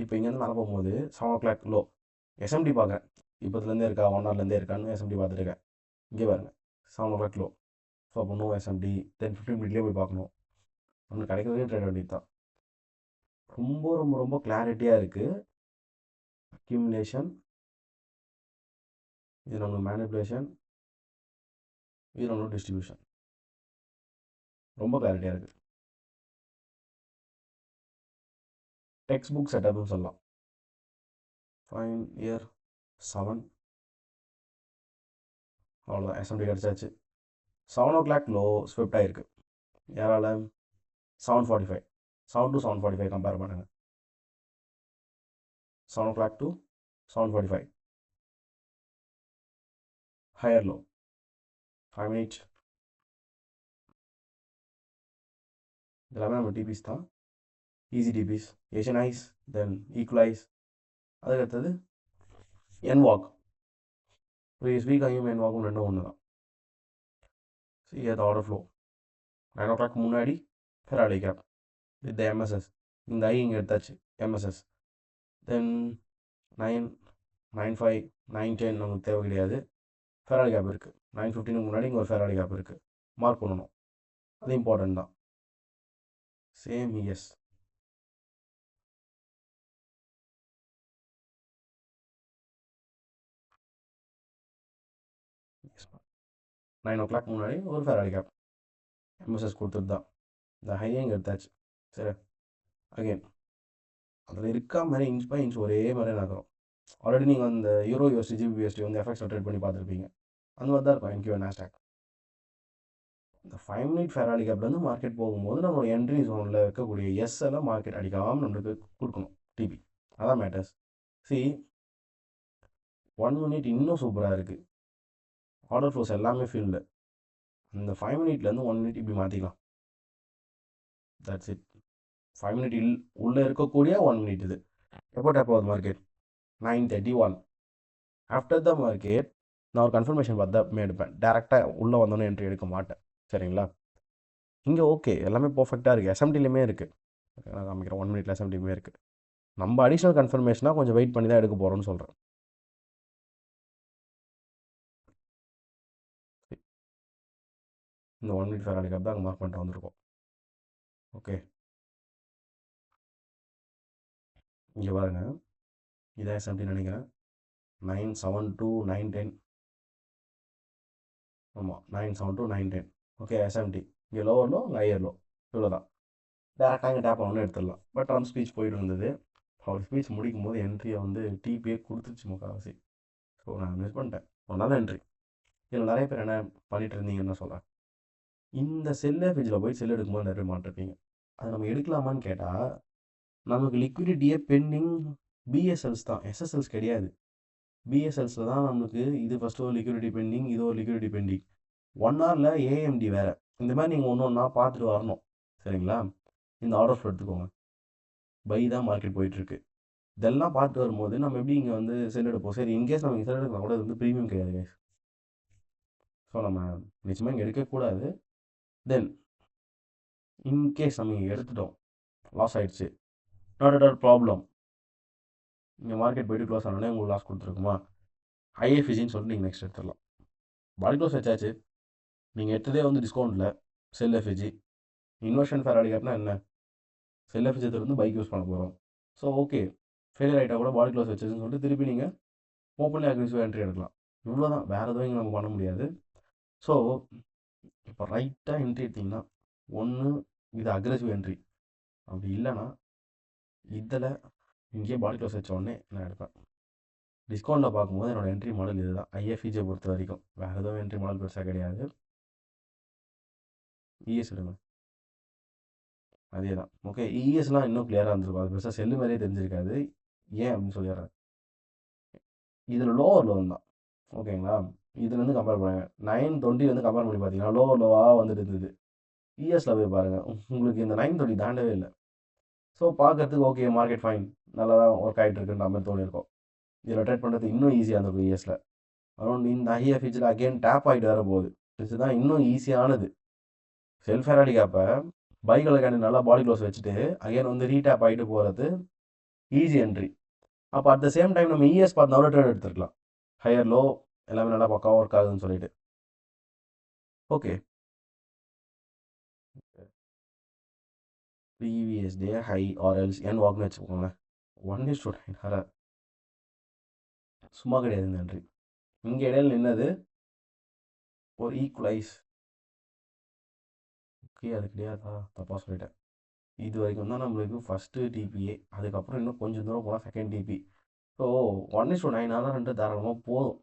இப்போ இங்கேருந்து மேலே போகும்போது 7 o'clock லோ எஸ்எம்டி பார்க்குறேன். இப்போதுலேருந்தே இருக்கா, 1 hourலேருந்தே இருக்கான்னு எஸ்எம்டி பார்த்துருக்கேன். இங்கே பாருங்க 7 o'clock லோ. ஸோ அப்போ நோ எஸ்எம்டி. தென் 15 minute போய் பார்க்கணும். நம்மளுக்கு கிடைக்கிறதே ட்ரேட் வேண்டியது தான். ரொம்ப ரொம்ப ரொம்ப கிளாரிட்டியாக இருக்குது. அக்யூமுலேஷன், இது நம்மளுக்கு மேனிபுலேஷன், இது நம்மளுக்கு டிஸ்ட்ரிபியூஷன். ரொம்ப கிளாரிட்டியாக இருக்குது. டெக்ஸ்ட் புக் செட்டப்னு சொல்லலாம். ஃபைன், இயர் 7 அவ்வளோதான். எஸ்எம்டி கிடச்சாச்சு. 7 o'clock லோ ஸ்விஃப்ட் ஆகிருக்கு. யாரால 7:45, 7 to 7:45 கம்பேர் பண்ணுங்கள். 7 o'clock to 7:45 higher low 5 minute. எல்லாமே நம்ம டிபிஸ் தான், ஈஸி டிபிஸ். ஏஷியன் ஐஸ், தென் ஈக்குவலைஸ், அதுக்கடுத்தது என்வாக். ப்ரீவியஸ் வீக் அங்கேயும் என்வாக்கும் ரெண்டும் ஒன்று தான். சரி, அது ஆர்டர் ஃப்ளோ 9 o'clock முன்னாடி ஃபெராரி கேப் வித் எம்எஸ்எஸ். இந்த ஐ இங்கே எடுத்தாச்சு எம்எஸ்எஸ். தென் 9, 9:05, 9:10 நமக்கு தேவை கிடையாது. ஃபெராரி கேப் இருக்குது. 9:15 முன்னாடி இங்கே ஒரு ஃபெராரி கேப் இருக்குது, மார்க் பண்ணணும். அது இம்பார்ட்டன்ட் தான். Same S. எஸ் 9 o'clock முன்னாடி ஒரு ஃபெராரி கேப் எம்எஸ்எஸ் கொடுத்துட்டு தான். இந்த ஹையை இங்கே எடுத்தாச்சு. சரி, அகைன் அதில் இருக்கா மாதிரி இன்ச் பை இன்ச் ஒரே மாதிரி நகரும். ஆல்ரெடி நீங்கள் அந்த யூரோ யூஎஸ்டி ஜிபிஎஸ்டி வந்து எஃபெக்ட்ஸில் ட்ரேட் பண்ணி பார்த்துருப்பீங்க. அந்த மாதிரி தான் இருக்கும் என்கியூ நாஸ்டாக். இந்த 5 மினிட் ஃபெராலி கேப்லேருந்து மார்க்கெட் போகும்போது நம்மளோட என்ட்ரி ஜோனில் இருக்கக்கூடிய எஸ் எல்லாம் மார்க்கெட் அடிக்காமல் நம்மளுக்கு கொடுக்கணும் டிபி. அதான் மேட்டர்ஸ். சி 1 மினிட் இன்னும் சூப்பராக இருக்குது. ஆர்டர் ஃப்ளோஸ் எல்லாமே ஃபீல்டு. இந்த 5 மினிட்லேருந்து 1 மினிட் இப்படி மாற்றிக்கலாம். That's it. 5 மினிட் உள்ளே இருக்கக்கூடிய 1 மினிட் இது. எப்போ டேப் ஆகுது மார்க்கெட்? 9:31. ஆஃப்டர் த மார்க்கெட் நான் ஒரு கன்ஃபர்மேஷன் பார்த்து தான் எடுப்பேன். டேரெக்டாக உள்ளே வந்தோன்னே என்ட்ரி எடுக்க மாட்டேன். சரிங்களா? இங்கே ஓகே, எல்லாமே பர்ஃபெக்டாக இருக்குது. எஸ்எம்டிலையுமே இருக்குது. நான் காமிக்கிறேன். 1 மினிட்ல எஸ்எம்டியுமே இருக்குது. நம்ம அடிஷ்னல் கன்ஃபர்மேஷனாக கொஞ்சம் வெயிட் பண்ணி தான் எடுக்க போகிறோம்னு சொல்கிறேன். இந்த 1 மினிட் ஃபெராலி கேப் தான் அங்கே மார்க் பண்ணிட்டு வந்திருக்கோம். ஓகே, இங்கே பாருங்க, இதான் எஸ்எம்டி நினைக்கிறேன். 9:7 to 9:10. ஆமாம், 9:7 to 9:10. ஓகே, எஸ்எம்டி இங்கே லோவர் லோ, இங்கே ஹையர் லோ, இவ்வளோ தான். டேரெக்டாக இங்கே டேப் ஆகணும்னு எடுத்துடலாம். பட் ட்ரம்ப் ஸ்பீச் போயிட்டு இருந்தது. அவர் ஸ்பீச் முடிக்கும் போது என்ட்ரியை வந்து டிபியே கொடுத்துருச்சு முக்கால்வாசி. ஸோ நான் மிஸ் பண்ணிட்டேன். ஒரு நல்ல என்ட்ரி. இதில் நிறைய பேர் என்ன பண்ணிட்டு இருந்தீங்கன்னு சொல்கிறேன். இந்த செல்லே ஃபிஜில் போய் செல் எடுக்கும்போது நிறைய மாட்டிருப்பீங்க. அது நம்ம எடுக்கலாமான்னு கேட்டால் நமக்கு லிக்விடிட்டியே பெண்டிங் பிஎஸ்எல்ஸ் தான், எஸ்எஸ்எல்ஸ் கிடையாது. பிஎஸ்எல்ஸில் தான் நமக்கு இது ஃபஸ்ட்டு ஒரு லிக்விடிட்டி பெண்டிங், இது ஒரு லிக்விடிட்டி பெண்டிங். 1 ஹவரில் ஏஎம்டி வேறு. இந்த மாதிரி நீங்கள் ஒன்று ஒன்றா பார்த்துட்டு வரணும். சரிங்களா? இந்த ஆர்டர் ஃப்ளோ எடுத்துக்கோங்க. பை தான் மார்க்கெட் போயிட்டுருக்கு. இதெல்லாம் பார்த்துட்டு வரும்போது நம்ம எப்படி இங்கே வந்து செல் எடுப்போம்? சரி, இன்கேஸ் நம்ம இங்கே செல் எடுக்கலாம் கூட, இது வந்து ப்ரீமியம் கிடையாது கைஸ். ஸோ நம்ம நிச்சயமாக இங்கே எடுக்கக்கூடாது. தென் இன்கேஸ் நம்ம இங்கே எடுத்துட்டோம், லாஸ் ஆகிடுச்சு, நாட் அட் ஆல் ப்ராப்ளம். இங்கே மார்க்கெட் போய்ட்டு க்ளோஸ் ஆனோடனே உங்களுக்கு லாஸ் கொடுத்துருக்குமா, ஐஎஃப்இசின்னு சொல்லிட்டு நீங்கள் நெக்ஸ்ட் எடுத்துடலாம். பாடி க்ளோஸ் வச்சாச்சு. நீங்கள் எடுத்ததே வந்து டிஸ்கவுண்ட்டில் செல் எஃப்இஜி. இன்வெர்ஷன் ஃபேராலி கேப்னா என்ன? செல் எஃப்இஜி வந்து பைக் யூஸ் பண்ண போகிறோம். ஸோ ஓகே, ஃபெயிலியர் ஆகிட்டா கூட பாடி க்ளோஸ் வச்சதுன்னு சொல்லிட்டு திருப்பி நீங்கள் ஓப்பன்லி அக்ரெசிவ் என்ட்ரி எடுக்கலாம். இவ்வளோ தான், வேறு எதுவும் இங்கே நம்ம பண்ண முடியாது. ஸோ இப்போ ரைட்டாக என்ட்ரி எடுத்திங்கன்னா ஒன்று இது அக்ரெசிவ் என்ட்ரி, அப்படி இல்லைன்னா இதில் இங்கேயே பாடி க்ளோஸ் வச்ச உடனே நான் எடுப்பேன். டிஸ்கவுண்ட்டில் பார்க்கும்போது என்னோடய என்ட்ரி மாடல் இது தான். ஐஎஃப்இஜியை பொறுத்த வரைக்கும் வேறு எதுவும் என்ட்ரி மாடல் பெருசாக கிடையாது. இஎஸ் எடுங்க, அதே தான். ஓகே, இஎஸ்லாம் இன்னும் கிளியராக இருந்திருக்கும். அது பெருசாக செல்லு மாதிரியே தெரிஞ்சிருக்காது. ஏன் அப்படின்னு சொல்லிடுறேன். இதில் லோவர் லோன் தான். ஓகேங்களா? இதுலேருந்து கம்பேர் பண்ணுங்கள். 9:20 கம்பேர் பண்ணி பார்த்தீங்கன்னா லோவர் லோவாக வந்துட்டு இருந்தது. இஎஸில் போய் பாருங்கள், உங்களுக்கு இந்த 9:20 தாண்டவே இல்லை. ஸோ பார்க்கறதுக்கு ஓகே, மார்க்கெட் ஃபைன், நல்லா தான் ஒர்க் ஆகிட்டு இருக்குன்ற மாதிரி தோணியிருக்கும். இதில் ட்ரேட் பண்ணுறது இன்னும் ஈஸியாக இருந்திருக்கும் இஎஸில். அரௌண்ட் இந்த ஐஎஃப்இஜியில் அகெயின் டேப் ஆகிட்டு வர போகுது. இதுதான் இன்னும் ஈஸியானது. செல் ஃபெராலி கேப்பை பைக்கில் கேண்டு நல்லா பாடி க்ளோஸ் வச்சுட்டு அகெயின் வந்து ரீடேப் ஆகிட்டு போகிறது ஈஸி என்ட்ரி. அப்போ அட் த சேம் டைம் நம்ம இஎஸ் பார்த்து அவ்வளோ ட்ரேட் எடுத்துருக்கலாம். ஹையர் லோ எல்லாமே நல்லா பக்காவாக ஒர்க் ஆகுதுன்னு சொல்லிட்டு. Okay, previous day high or else என் வாக்னு வச்சுக்கோங்க. 1:9 சும்மா கிடையாது இந்த என்ட்ரி. இங்கே இடையில நின்னது ஒரு ஈக்குவலைஸ். ஓகே, அது கிடையாதா? தப்பாக சொல்லிட்டேன். இது வரைக்கும் தான் நம்மளுக்கு ஃபஸ்ட்டு டிபிஏ. அதுக்கப்புறம் இன்னும் கொஞ்சம் தூரம் போனால் செகண்ட் டிபி. ஸோ 1:9 ஆனால் 2 தாராளமாக போதும்.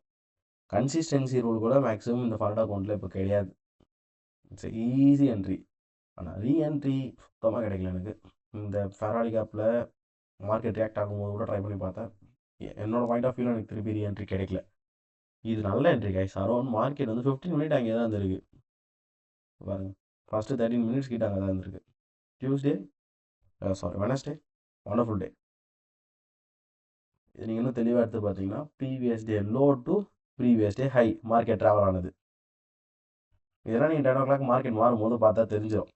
கன்சிஸ்டன்சி ரூல் கூட மேக்ஸிமம் இந்த ஃபண்ட் அக்கௌண்ட்டில் இப்போ கிடையாது. It's easy entry. ஆனால் ரீஎன்ட்ரி சுத்தமாக கிடைக்கல எனக்கு. இந்த ஃபெராலி கேப்பில் மார்க்கெட் ரியாக்ட் ஆகும்போது கூட ட்ரை பண்ணி பார்த்தேன். என்னோடய பாயிண்ட் ஆஃப் வியூவில் எனக்கு திருப்பி ரீஎன்ட்ரி கிடைக்கல. இது நல்ல என்ட்ரி கைஸ். அரௌண்ட் மார்க்கெட் வந்து 15 மினிட் அங்கே தான் இருந்திருக்கு பாருங்கள். ஃபஸ்ட்டு 13 மினிட்ஸ் கிட்ட அங்கே தான் இருந்திருக்கு. டியூஸ்டே வெனஸ்டே வண்டர்ஃபுல் டே. இது நீங்கள் இன்னும் தெளிவாக எடுத்து பார்த்தீங்கன்னா previous day low to previous day high market travel ஆனது. இதெல்லாம் நீங்கள் 10 o'clock மார்க்கெட் மாறும்போது பார்த்தா தெரிஞ்சிடும்.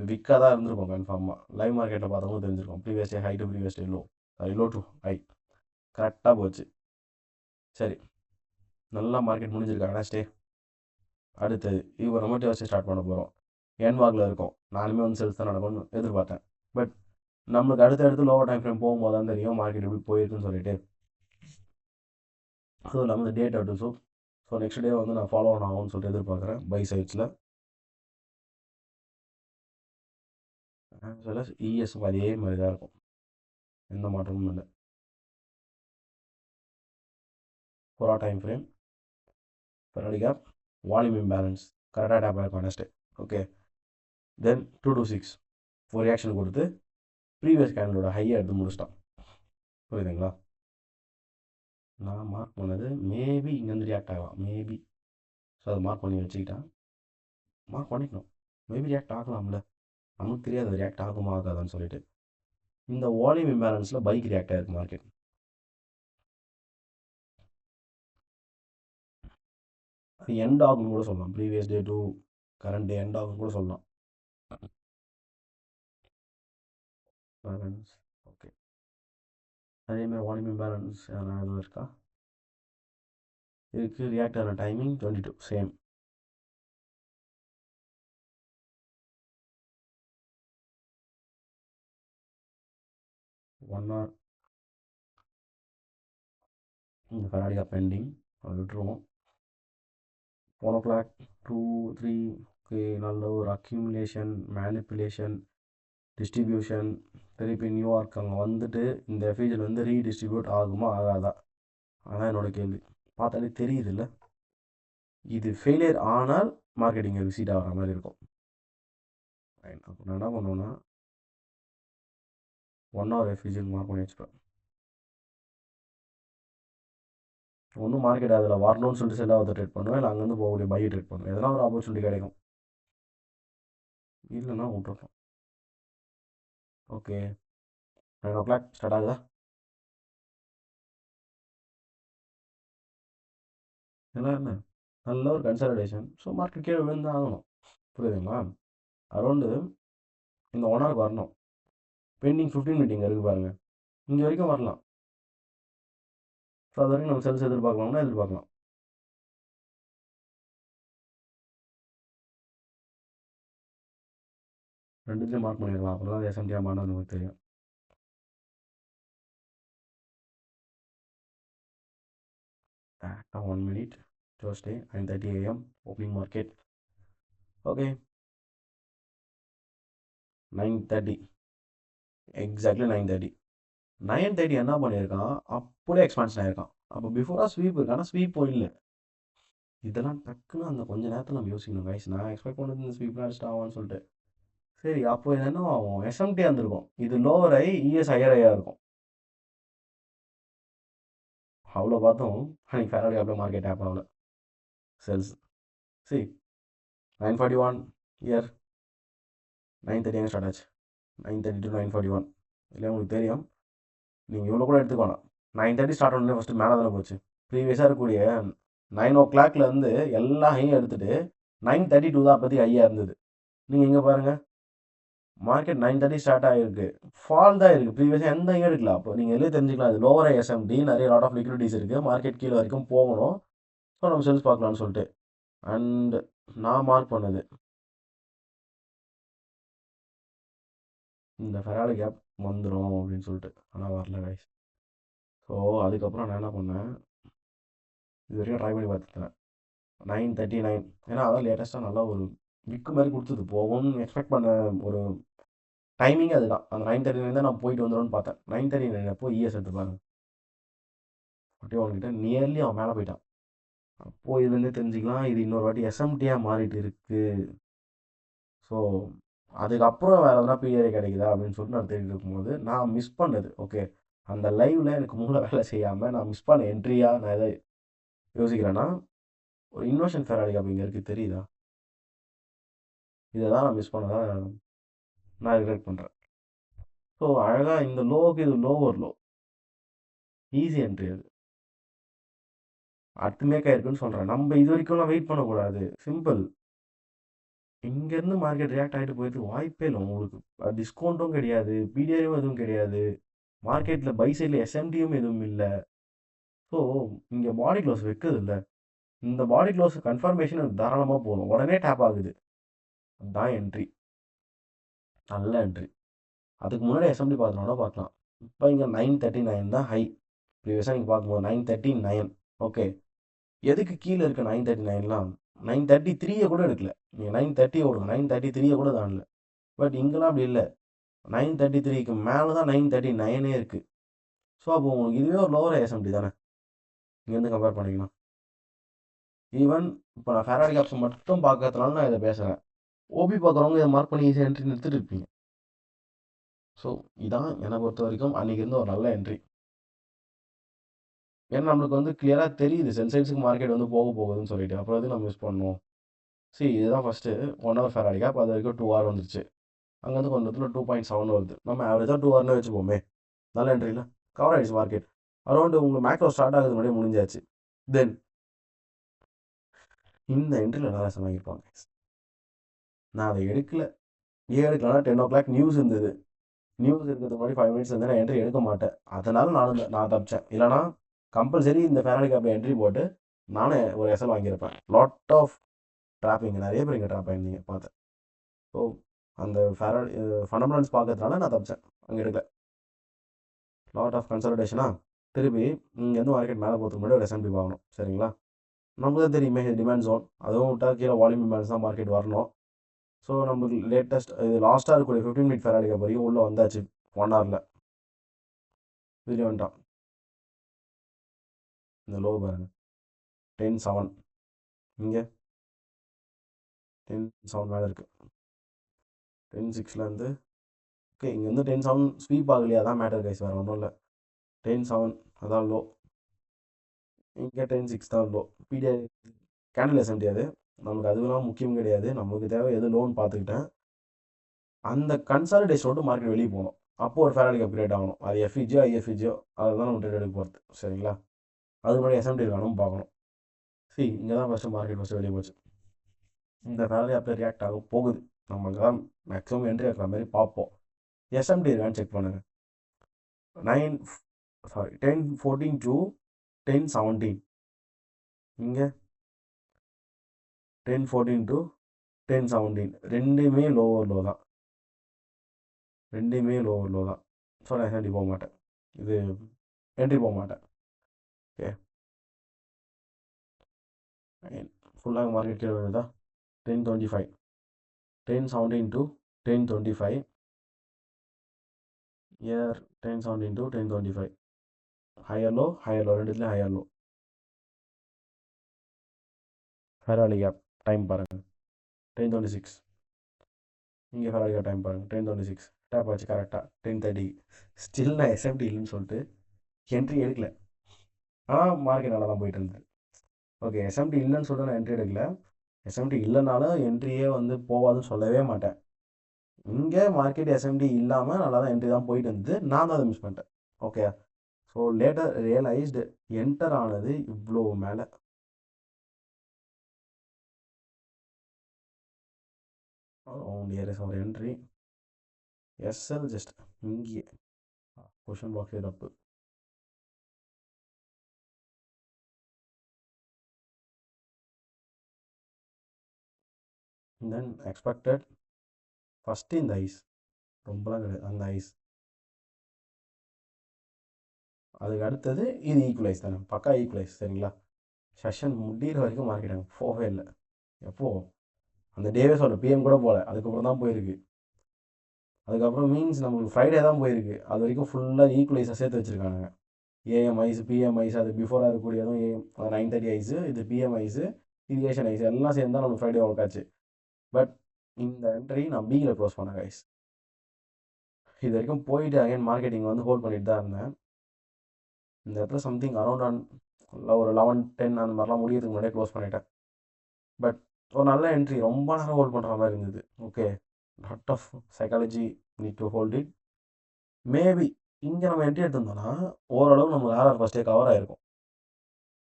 விக்காக தான் இருந்திருக்கும் கன்ஃபார்மாக. லைவ் மார்க்கெட்டில் பார்த்தவங்க தெரிஞ்சிருக்கும். Previous day high to previous day low, sorry low to high, கரெக்டாக போச்சு. சரி, நல்லா மார்க்கெட் முடிஞ்சிருக்கு வெனஸ்டே. அடுத்தது இப்போ நம்ம வச்சு ஸ்டார்ட் பண்ண போகிறோம். என்வாகில் இருக்கும். நானுமே வந்து செல்ஸ் தான் நடக்கும்னு எதிர்பார்த்தேன். பட் நம்மளுக்கு அடுத்தடுத்து லோவர் டைம் ஃப்ரேம் போகும்போது தான் தெரியும் மார்க்கெட் எப்படி போயிருக்குன்னு சொல்லிட்டு. ஸோ நம்ம date out. So next day வந்து நான் ஃபாலோ ஆகும்னு சொல்லிட்டு எதிர்பார்க்குறேன் பை சைட்ஸில். as well as ESம் அதே மாதிரி தான் இருக்கும், எந்த மாற்றமும் இல்லை. 4 hour டைம் ஃப்ரேம், ஃபெராரி கேப், வால்யூம் இம்பேலன்ஸ் கரெக்டாக டேப் ஆகிருக்கும் நெக்ஸ்ட்டு. ஓகே, தென் 2 to 6 ஒரு ரியாக்ஷன் கொடுத்து ப்ரீவியஸ் கேண்டலோட ஹையை எடுத்து முடிச்சிட்டான். புரியுதுங்களா? நான் மார்க் பண்ணது மேபி இங்கேருந்து ரியாக்ட் ஆகலாம், மேபி. ஸோ அதை மார்க் பண்ணி வச்சுக்கிட்டேன். மார்க் பண்ணிக்கணும், மேபி ரியாக்ட் ஆகலாம்ல, நமக்கு தெரியாது அது ரியாக்ட் ஆகுமா ஆகாதான்னு சொல்லிட்டு. இந்த வால்யூம் இம்பேலன்ஸில் பைக் ரியாக்ட் ஆகிருக்கு மார்க்கெட். அது எண்ட் ஆகும்னு கூட சொல்லலாம், previous day to current day end ஆகும்னு கூட சொல்லலாம். பேலன்ஸ் ஓகே, அதேமாதிரி வால்யூம் இம்பேலன்ஸ் எதுவும் இருக்கா? இதுக்கு ரியாக்ட் ஆன டைமிங் 22 சேம். ஒன் ஹவர் இந்த ஃபெராரி பெண்டிங், அதை விட்டுருவோம். 1 o'clock 2 3 நல்ல ஒரு அக்யூமுலேஷன், மேனிப்புலேஷன், டிஸ்ட்ரிபியூஷன், திருப்பி நியூயார்க் அங்கே வந்துட்டு இந்த எஃபிஜில் வந்து ரீடிஸ்ட்ரிபியூட் ஆகுமா ஆகாதா, அதான் என்னோடய கேள்வி. பார்த்தாலே தெரியுது இல்லை, இது ஃபெயிலியர் ஆனால் மார்க்கெட்டிங் விசிட் ஆகிற மாதிரி இருக்கும். அப்போ நான் என்ன பண்ணுவேன்னா 1 hour எஃபிஜிக்கு மார்க் பண்ணி வச்சுப்பேன். ஒன்றும் மார்க்கெட் அதில் வரணும்னு சொல்லிட்டு செல்லாவதை ட்ரேட் பண்ணுவேன், இல்லை அங்கேருந்து போகக்கூடிய பையை ட்ரேட் பண்ணுவேன், எதனா ஒரு ஆப்பர்ச்சுனிட்டி கிடைக்கும், இல்லைன்னா விட்டுருக்கோம். ஓகே, 9 o'clock ஸ்டார்ட் ஆகுதா? எல்லாம் என்ன நல்ல ஒரு கன்சல்டேஷன். ஸோ மார்க்கெட் கீழே விழுந்து ஆகணும். புரியுதுங்களா? அரௌண்டு இந்த 1 hour வரணும். பெண்டிங் 15 மீட்டிங் இருக்குது பாருங்கள், இங்கே வரைக்கும் வரலாம். ஸோ அது வரைக்கும் நம்ம செல்ஸ் எதிர்பார்க்கலாம்னா எதிர்பார்க்கலாம். ரெண்டுத்தையும் மார்க் பண்ணிடலாம், அப்புறம் தான் எஸ்எம்டியாக மாட்டோம் நமக்கு தெரியும். கரெக்டாக 1 minute Thursday 9:30 AM opening market. Okay, 9:30 exactly 9:30 9:30 என்ன பண்ணியிருக்கான், அப்படியே எக்ஸ்பான்ஷன் ஆகிருக்கான். அப்போ பிஃபோராக ஸ்வீப் இருக்கு, ஆனால் ஸ்வீப்பும் இல்லை. இதெல்லாம் டக்குன்னு அந்த கொஞ்ச நேரத்தில் நம்ம யோசிக்கணும் கைஸ். நான் எக்ஸ்பெக்ட் பண்ணது இந்த ஸ்வீப் அடிச்சுட்டு ஆகும்னு சொல்லிட்டு. சரி, அப்போ இது என்ன ஆகும், எஸ்எம்டி இருந்திருக்கும், இது லோவர் ஆகி இஎஸ் ஹையர் ஐயா இருக்கும். அவ்வளோ பார்த்தோம், அன்றைக்கி ஃபெராரி அவ்வளோ மார்க்கெட் ஆப் ஆகல, செல்ஸ். சரி, 9:41 இயர் 9:30 எங்கே ஸ்டார்ட் ஆச்சு, 9:30 to 9:41 இல்லை உங்களுக்கு தெரியும். நீங்கள் இவ்வளோ கூட எடுத்துக்கோங்க, 9:30 ஸ்டார்ட் பண்ணி ஃபஸ்ட்டு மேலே தானே போச்சு. ப்ரீவியஸாக இருக்கக்கூடிய 9 o'clock எல்லா ஹையும் எடுத்துகிட்டு 9:32 தான் பற்றி ஹையாக இருந்தது. நீங்கள் இங்கே பாருங்கள், மார்க்கெட் 9:30 ஸ்டார்ட் ஆகிருக்கு, ஃபால் தான் இருக்குது, ப்ரீவியஸாக எந்த ஹையும் எடுக்கலாம். அப்போ நீங்கள் எல்லாம் தெரிஞ்சுக்கலாம், இது லோவர் எஸ்எம்டி, நிறைய லாட் ஆஃப் லிக்விடிட்டிஸ் இருக்குது, மார்க்கெட் கீழே வரைக்கும் போகணும். ஸோ நம்ம செல்ஸ் பார்க்கலான்னு சொல்லிட்டு. அண்ட் நான் மார்க் பண்ணது இந்த ஃபெராரி கேப் வந்துடும் அப்படின்னு சொல்லிட்டு, ஆனால் வரல கைஸ். ஸோ அதுக்கப்புறம் நான் என்ன பண்ணேன், இது வரைக்கும் ட்ரை பண்ணி பார்த்துட்டேன். 9:39 ஏன்னா அதான் லேட்டஸ்ட்டாக நல்லா ஒரு விக்கு மாதிரி கொடுத்தது, போகும்னு எக்ஸ்பெக்ட் பண்ண ஒரு டைமிங்கே அதுதான். அந்த 9:39 தான் நான் போயிட்டு வந்துடும்னு பார்த்தேன். 9:39 அப்போ இஎஸ் எடுத்துப்பாங்க, அப்படியே அவன்கிட்ட நியர்லி அவன் மேலே போயிட்டான். அப்போது இதுலேருந்தே தெரிஞ்சுக்கலாம், இது இன்னொரு வாட்டி எஸ்எம்டியாக மாறிட்டு இருக்குது. ஸோ அதுக்கப்புறம் வேறு எதனா பிஏஏ கிடைக்குதா அப்படின்னு சொல்லிட்டு நான் தேடிட்டு இருக்கும்போது நான் மிஸ் பண்ணது. ஓகே, அந்த லைவில் எனக்கு மூளை வேலை செய்யாமல் நான் மிஸ் பண்ண என்ட்ரியாக நான் எதை யோசிக்கிறேன்னா, ஒரு இன்வெர்ஷன் ஃபெராரி கேப் இங்கே இருக்குது தெரியுதா, இதை தான் நான் மிஸ் பண்ணதான் நான் ரிக்ரெட் பண்ணுறேன். ஸோ அழகாக இந்த லோவுக்கு இது லோவர் லோ, ஈஸி என்ட்ரி அது, அடுத்து மேக் ஆயிருக்குன்னு சொல்கிறேன். நம்ம இது வரைக்கும்லாம் வெயிட் பண்ணக்கூடாது, சிம்பிள். இங்கேருந்து மார்க்கெட் ரியாக்ட் ஆகிட்டு போயிட்டு வாய்ப்பே இல்லை உங்களுக்கு. டிஸ்கவுண்ட்டும் கிடையாது, பிடிஆரும் எதுவும் கிடையாது, மார்க்கெட்டில் பை சைடில் எஸ்எம்டியும் எதுவும் இல்லை. ஸோ இங்கே பாடி க்ளோஸ் வைக்குது இல்லை, இந்த பாடி க்ளோஸ் கன்ஃபர்மேஷன் எனக்கு தாராளமாக போதும், உடனே டேப் ஆகுது, அதுதான் என்ட்ரி, நல்ல என்ட்ரி. அதுக்கு முன்னாடி எஸ்எம்டி பார்த்தோம்னா பார்க்கலாம். இப்போ இங்கே 9:39 தான் ஹை, ப்ரீவியஸாக நீங்கள் பார்க்கும்போது 9:39. ஓகே, எதுக்கு கீழே இருக்க 9:39லாம் 9:33 கூட எடுக்கல, நீங்கள் 9:30 ஓடுங்க, 9:33 கூட தாண்டல. பட் இங்கெல்லாம் அப்படி இல்லை, 933க்கு மேலே தான் 939 இருக்குது. ஸோ அப்போ உங்களுக்கு இதுவே ஒரு லோவர் எஸ்எம்டி தானே, இங்கேருந்து கம்பேர் பண்ணிக்கலாம். ஈவன் இப்போ நான் ஃபேராடி கேப்ஸ் மட்டும் பார்க்கறதுனால நான் இதை பேசுகிறேன். ஓபி பார்க்குறவங்க இதை மார்க் பண்ணி ஈஸியாக என்ட்ரி நிறுத்திட்டு இருப்பீங்க. ஸோ இதான் என்னை பொறுத்த வரைக்கும் அன்றைக்கி இருந்த ஒரு நல்ல என்ட்ரி. ஏன்னா நம்மளுக்கு வந்து கிளியராக தெரியுது செல் சைட்ஸுக்கு மார்க்கெட் வந்து போக போகுதுன்னு சொல்லிட்டு, அப்புறம் எதுக்கு நம்ம யூஸ் பண்ணணும். இதுதான் ஃபஸ்ட்டு 1 ஹவர் ஃபேராடி கேப், அது வரைக்கும் 2 ஹவர் வந்துருச்சு. அங்கேருந்து கொஞ்சம் 2.7 வருது. நம்ம ஆவரேஜாக 2 ஹவர்னு வச்சுப்போமே, நல்ல என்ட்ரியில் கவர் ஆகிடுச்சு மார்க்கெட். அரௌண்டு உங்களுக்கு மேக்ரோ ஸ்டார்ட் ஆகுது முன்னாடியே முடிஞ்சாச்சு. தென் இந்த என்ட்ரியில் நல்லா வாங்கியிருப்பாங்க. நான் அதை எடுக்கல. ஏன் எடுக்கலன்னா 10 o'clock நியூஸ் இருந்தது. நியூஸ் இருக்கிறதுக்கு முன்னாடி 5 minutes வந்து நான் என்ட்ரி எடுக்க மாட்டேன். அதனால நான் தப்பிச்சேன். இல்லைனா கம்பல்சரி இந்த ஃபேராடி கேப்பில் என்ட்ரி போட்டு நானே ஒரு எஸ்எல் வாங்கியிருப்பேன். லாட் ஆஃப் ட்ராப்பிங், நிறைய பேர் இங்கே ட்ராப் ஆயிருந்தீங்க பார்த்தேன். ஸோ அந்த ஃபேராடி ஃபண்டமெண்டல்ஸ் பார்க்கறதுனால நான் தப்பிச்சேன், அங்கே எடுக்கல. லாட் ஆஃப் கன்சல்டேஷனாக திருப்பி இங்கேருந்து மார்க்கெட் மேலே போகிறதுக்கு முன்னாடி ஒரு எஸ்எம்பி வாங்கணும். சரிங்களா, நமக்கு தான் தெரியுமே டிமாண்ட் ஜோன், அதுவும் விட்டால் கீழே வால்யூம் இம்பேலன்ஸ் தான் மார்க்கெட் வரணும். ஸோ நமக்கு லேட்டஸ்ட் இது லாஸ்ட்டாக இருக்கக்கூடிய 15 minute ஃபேராடி கேப் வரைக்கும் உள்ளே வந்தாச்சு 1 hourல. வெளியே வந்துட்டான். இந்த லோ பாருங்க 10.7, இங்கே 10.7 மேலே இருக்குது. 10.6லேருந்து ஓகே, இங்கே வந்து 10.7 ஸ்வீப் ஆகலையா, அதான் மேட்டர் கைஸ், வேறு ஒன்றும் இல்லை. 10.7 அதான் லோ, இங்கே 10.6 தான் லோ. பிடிஐ கேண்டில் எஸ்எம்டி அது நமக்கு அதுவெல்லாம் முக்கியம் கிடையாது. நமக்கு தேவை எது லோன் பார்த்துக்கிட்டேன். அந்த கன்சாலிடேஷன் விட்டு மார்க்கெட் வெளியே போகணும். அப்போது ஒரு ஃபேராடி கேப் கிரியேட் ஆகணும். அது எஃப்இஜியோ ஐஎஃப்இஜியோ அதை தான் நம்ம ட்ரேட் எடுக்க போகிறது. சரிங்களா, அது முன்னாடி எஸ்எம்டி இருக்கானும் பார்க்கணும். இங்கே தான் ஃபஸ்ட்டு மார்க்கெட் ஃபஸ்ட்டு வெளியே போச்சு. இந்த ஃபேராடி கேப்பில் ரியாக்ட் ஆக போகுது. நம்ம தான் மேக்ஸிமம் என்ட்ரி இருக்கிற மாதிரி பார்ப்போம். எஸ்எம்டி இருக்கான்னு செக் பண்ணுங்கள். 10.14 to 10.17, இங்கே 10.14 to 10.17 ரெண்டுமே லோவர் லோ தான். ஸோ நான் என்ட்ரி போக மாட்டேன், இது என்ட்ரி போக மாட்டேன். ஓகே, ஃபுல்லாக மார்க்கெட் கீழே வருதா 10.25, 10.17 to 10.25, here 10.17 to 10.25, higher low ரெண்டுத்துலேயும் ஹையர் லோ. ஃபேராடி கேப் டைம் பாருங்கள் 10.26, இங்கே ஃபேராடி கேப் டைம் பாருங்கள் 10.26, டேப் ஆச்சு கரெக்டாக 10.30. ஸ்டில் நான் எஸ்எம்டி இல்லைன்னு சொல்லிட்டு என்ட்ரி எடுக்கல. ஆனால் மார்க்கெட் நல்லா தான் போயிட்டு இருந்தது. ஓகே, எஸ்எம்டி இல்லைன்னு சொல்லிட்டு நான் என்ட்ரி எடுக்கல. எஸ்எம்டி இல்லைனாலும் என்ட்ரியே வந்து போகாதுன்னு சொல்லவே மாட்டேன். இங்கே மார்க்கெட் எஸ்எம்டி இல்லாமல் நல்லா தான் என்ட்ரி தான் போயிட்டு இருந்தது. நான் தான் அதை மிஸ் பண்ணிட்டேன். Okay, so later realised enter ஆனது இவ்வளோ மேலே. ஒரு என்ட்ரி எஸ்எல் ஜஸ்ட் இங்கே கொஷன் பாக்ஸே தப்பு. தென் எக்ஸ்பெக்டட் ஃபஸ்ட்டு இந்த ஐஸ், ரொம்பலாம் கிடையாது, அந்த ஐஸ். அதுக்கு அடுத்தது இது ஈக்குவலைஸ் தானே, பக்கா ஈக்குவலைஸ். சரிங்களா, செஷன் முடிகிற வரைக்கும் மார்க்கெட் அங்கே போகவே இல்லை. எப்போது அந்த டேவே சொல்ல பிஎம் கூட போகல, அதுக்கப்புறம் தான் போயிருக்கு. அதுக்கப்புறம் மீன்ஸ் நம்மளுக்கு ஃப்ரைடே தான் போயிருக்கு. அது வரைக்கும் ஃபுல்லாக ஈக்குவலைஸாக சேர்த்து வச்சுருக்காங்க. ஏஎம் ஐஸ், பிஎம் ஐஸ், அது பிஃபோராக இருக்கக்கூடியதும் ஏஎம் 9:30 ஐஸு, இது பிஎம் ஐஸு, இது ஏஷியன் ஐஸ் எல்லாம் சேர்ந்து தான் நம்மளுக்கு ஃப்ரைடே ஒர்க் ஆச்சு. பட் இந்த என்ட்ரி நான் பியில் க்ளோஸ் பண்ணேன் கைஸ். இது வரைக்கும் போயிட்டு அகைன் மார்க்கெட்டிங் வந்து ஹோல்ட் பண்ணிட்டு தான் இருந்தேன். இந்த இடத்துல சம்திங் அரௌண்ட் ஒரு 11-10 அந்த மாதிரிலாம் முடியறதுக்கு முன்னாடியே க்ளோஸ் பண்ணிட்டேன். பட் ஒரு நல்ல என்ட்ரி, ரொம்ப நேரம் ஹோல்ட் பண்ணுற மாதிரி இருந்தது. Okay, lot of psychology need to hold it. Maybe இங்கே நம்ம என்ட்ரி எடுத்திருந்தோம்னா ஓரளவு நம்ம ஆர்ஆர் ஃபஸ்ட்டே கவர் ஆகிருக்கும்.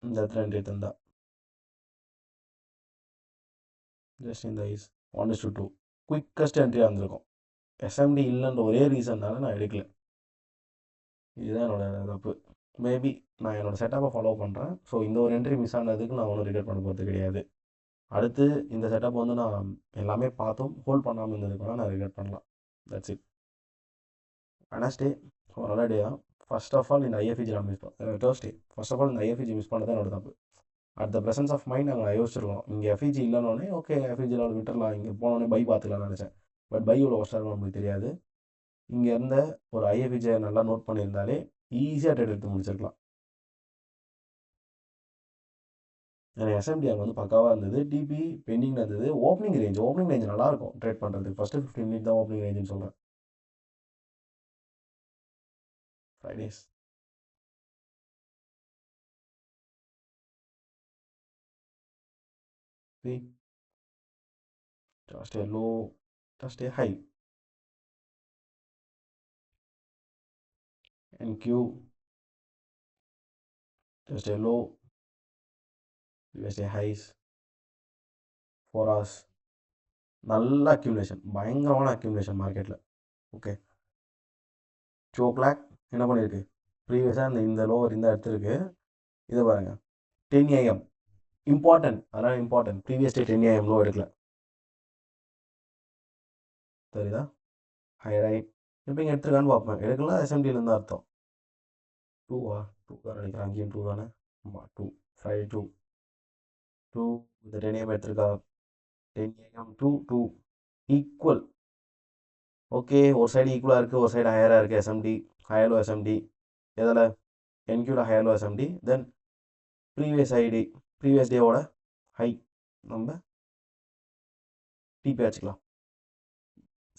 இந்த இடத்துல என்ட்ரி எடுத்திருந்தா ஜஸ்ட் இந்த ஐஸ் 1:2 குயிக்கஸ்ட் என்ட்ரியாக இருந்திருக்கும். எஸ்எம்டி இல்லைன்ற ஒரே ரீசன்னால நான் எடுக்கல. இதுதான் என்னோடய தப்பு. மேபி நான் என்னோடய செட்டப்பை ஃபாலோ பண்ணுறேன். ஸோ இந்த ஒரு என்ட்ரி மிஸ் ஆனதுக்கு நான் ஒன்றும் ரிகரெட் பண்ண போகிறது கிடையாது. அடுத்து இந்த செட்டப் வந்து நான் எல்லாமே பார்த்தும் ஹோல்ட் பண்ணாமல் இருந்ததுக்குனா நான் ரிகரெட் பண்ணலாம். That's it. வெனஸ்டே ஒரு நல்ல டே தான். ஃபர்ஸ்ட் ஆஃப் ஆல் இந்த ஐஎஃப்இஜி நான் தேர்ஸ்டே ஃபர்ஸ்ட் ஆஃப் ஆல் இந்த ஐஎஃப்இஜி மிஸ் பண்ணது தான் என்னோட தப்பு. At the presence of mind நாங்கள் யோசிச்சிருக்கோம். இங்கே எஃப்இஜி இல்லைனோடனே ஓகே எஃப்இஜியில் விட்டுடலாம், இங்கே போனோடனே பை பார்த்துக்கலாம்னு நினச்சேன். பட் பை இவ்வளோ ஒஸ்ட்டாக இருக்கும் நம்மளுக்கு தெரியாது. இங்கே இருந்த ஒரு ஐஎஃப்ஜியை நல்லா நோட் பண்ணியிருந்தாலே ஈஸியாக ட்ரேட் எடுத்து முடிச்சிருக்கலாம். எனக்கு எஸ்எம்டி அங்கே வந்து பக்காவாக இருந்தது. டிபி பெண்டிங்கில் இருந்தது. ஓப்பனிங் ரேஞ்ச் நல்லாயிருக்கும் ட்ரேட் பண்ணுறதுக்கு. ஃபஸ்ட்டு 15 மினிட் தான் ஓப்பனிங் ரேஞ்சுன்னு சொல்கிறேன். Fridays just a low, just a high, NQ just a low, just a highs, 4 hours. நல்ல அக்யூமுலேஷன், பயங்கரமான அக்யூமுலேஷன் மார்க்கெட்டில். ஓகே, 2 o'clock என்ன பண்ணியிருக்கு, ப்ரீவியஸாக இந்த லோவர் இந்த இடத்துருக்கு. இதை பாருங்கள், 10 AM இம்பார்ட்டன்ட், அதெல்லாம் important. Previous day 10 AM low எடுக்கல, தெரியுதா? ஹையராகி இப்போ இங்கே எடுத்துருக்கான்னு பார்ப்பேன். எடுக்கலாம் எஸ்எம்டியிலேருந்து அர்த்தம். 2 தான் நினைக்கிறேன், அங்கேயும் 2 தானே. ஆமாம், 2 Friday 2 இந்த 10 AM எடுத்துருக்கா. 10 AM to 2 equal. Okay, ஒரு சைடு ஈக்குவலாக இருக்குது, ஒரு சைடு ஹையராக இருக்குது. எஸ்எம்டி ஹையர்லோ எஸ்எம்டி எதில், என்கியூவில் ஹையர்லோ எஸ்எம்டி. தென் ப்ரீவியஸ் டேவோட ஹை நம்ம டிபி வச்சுக்கலாம்.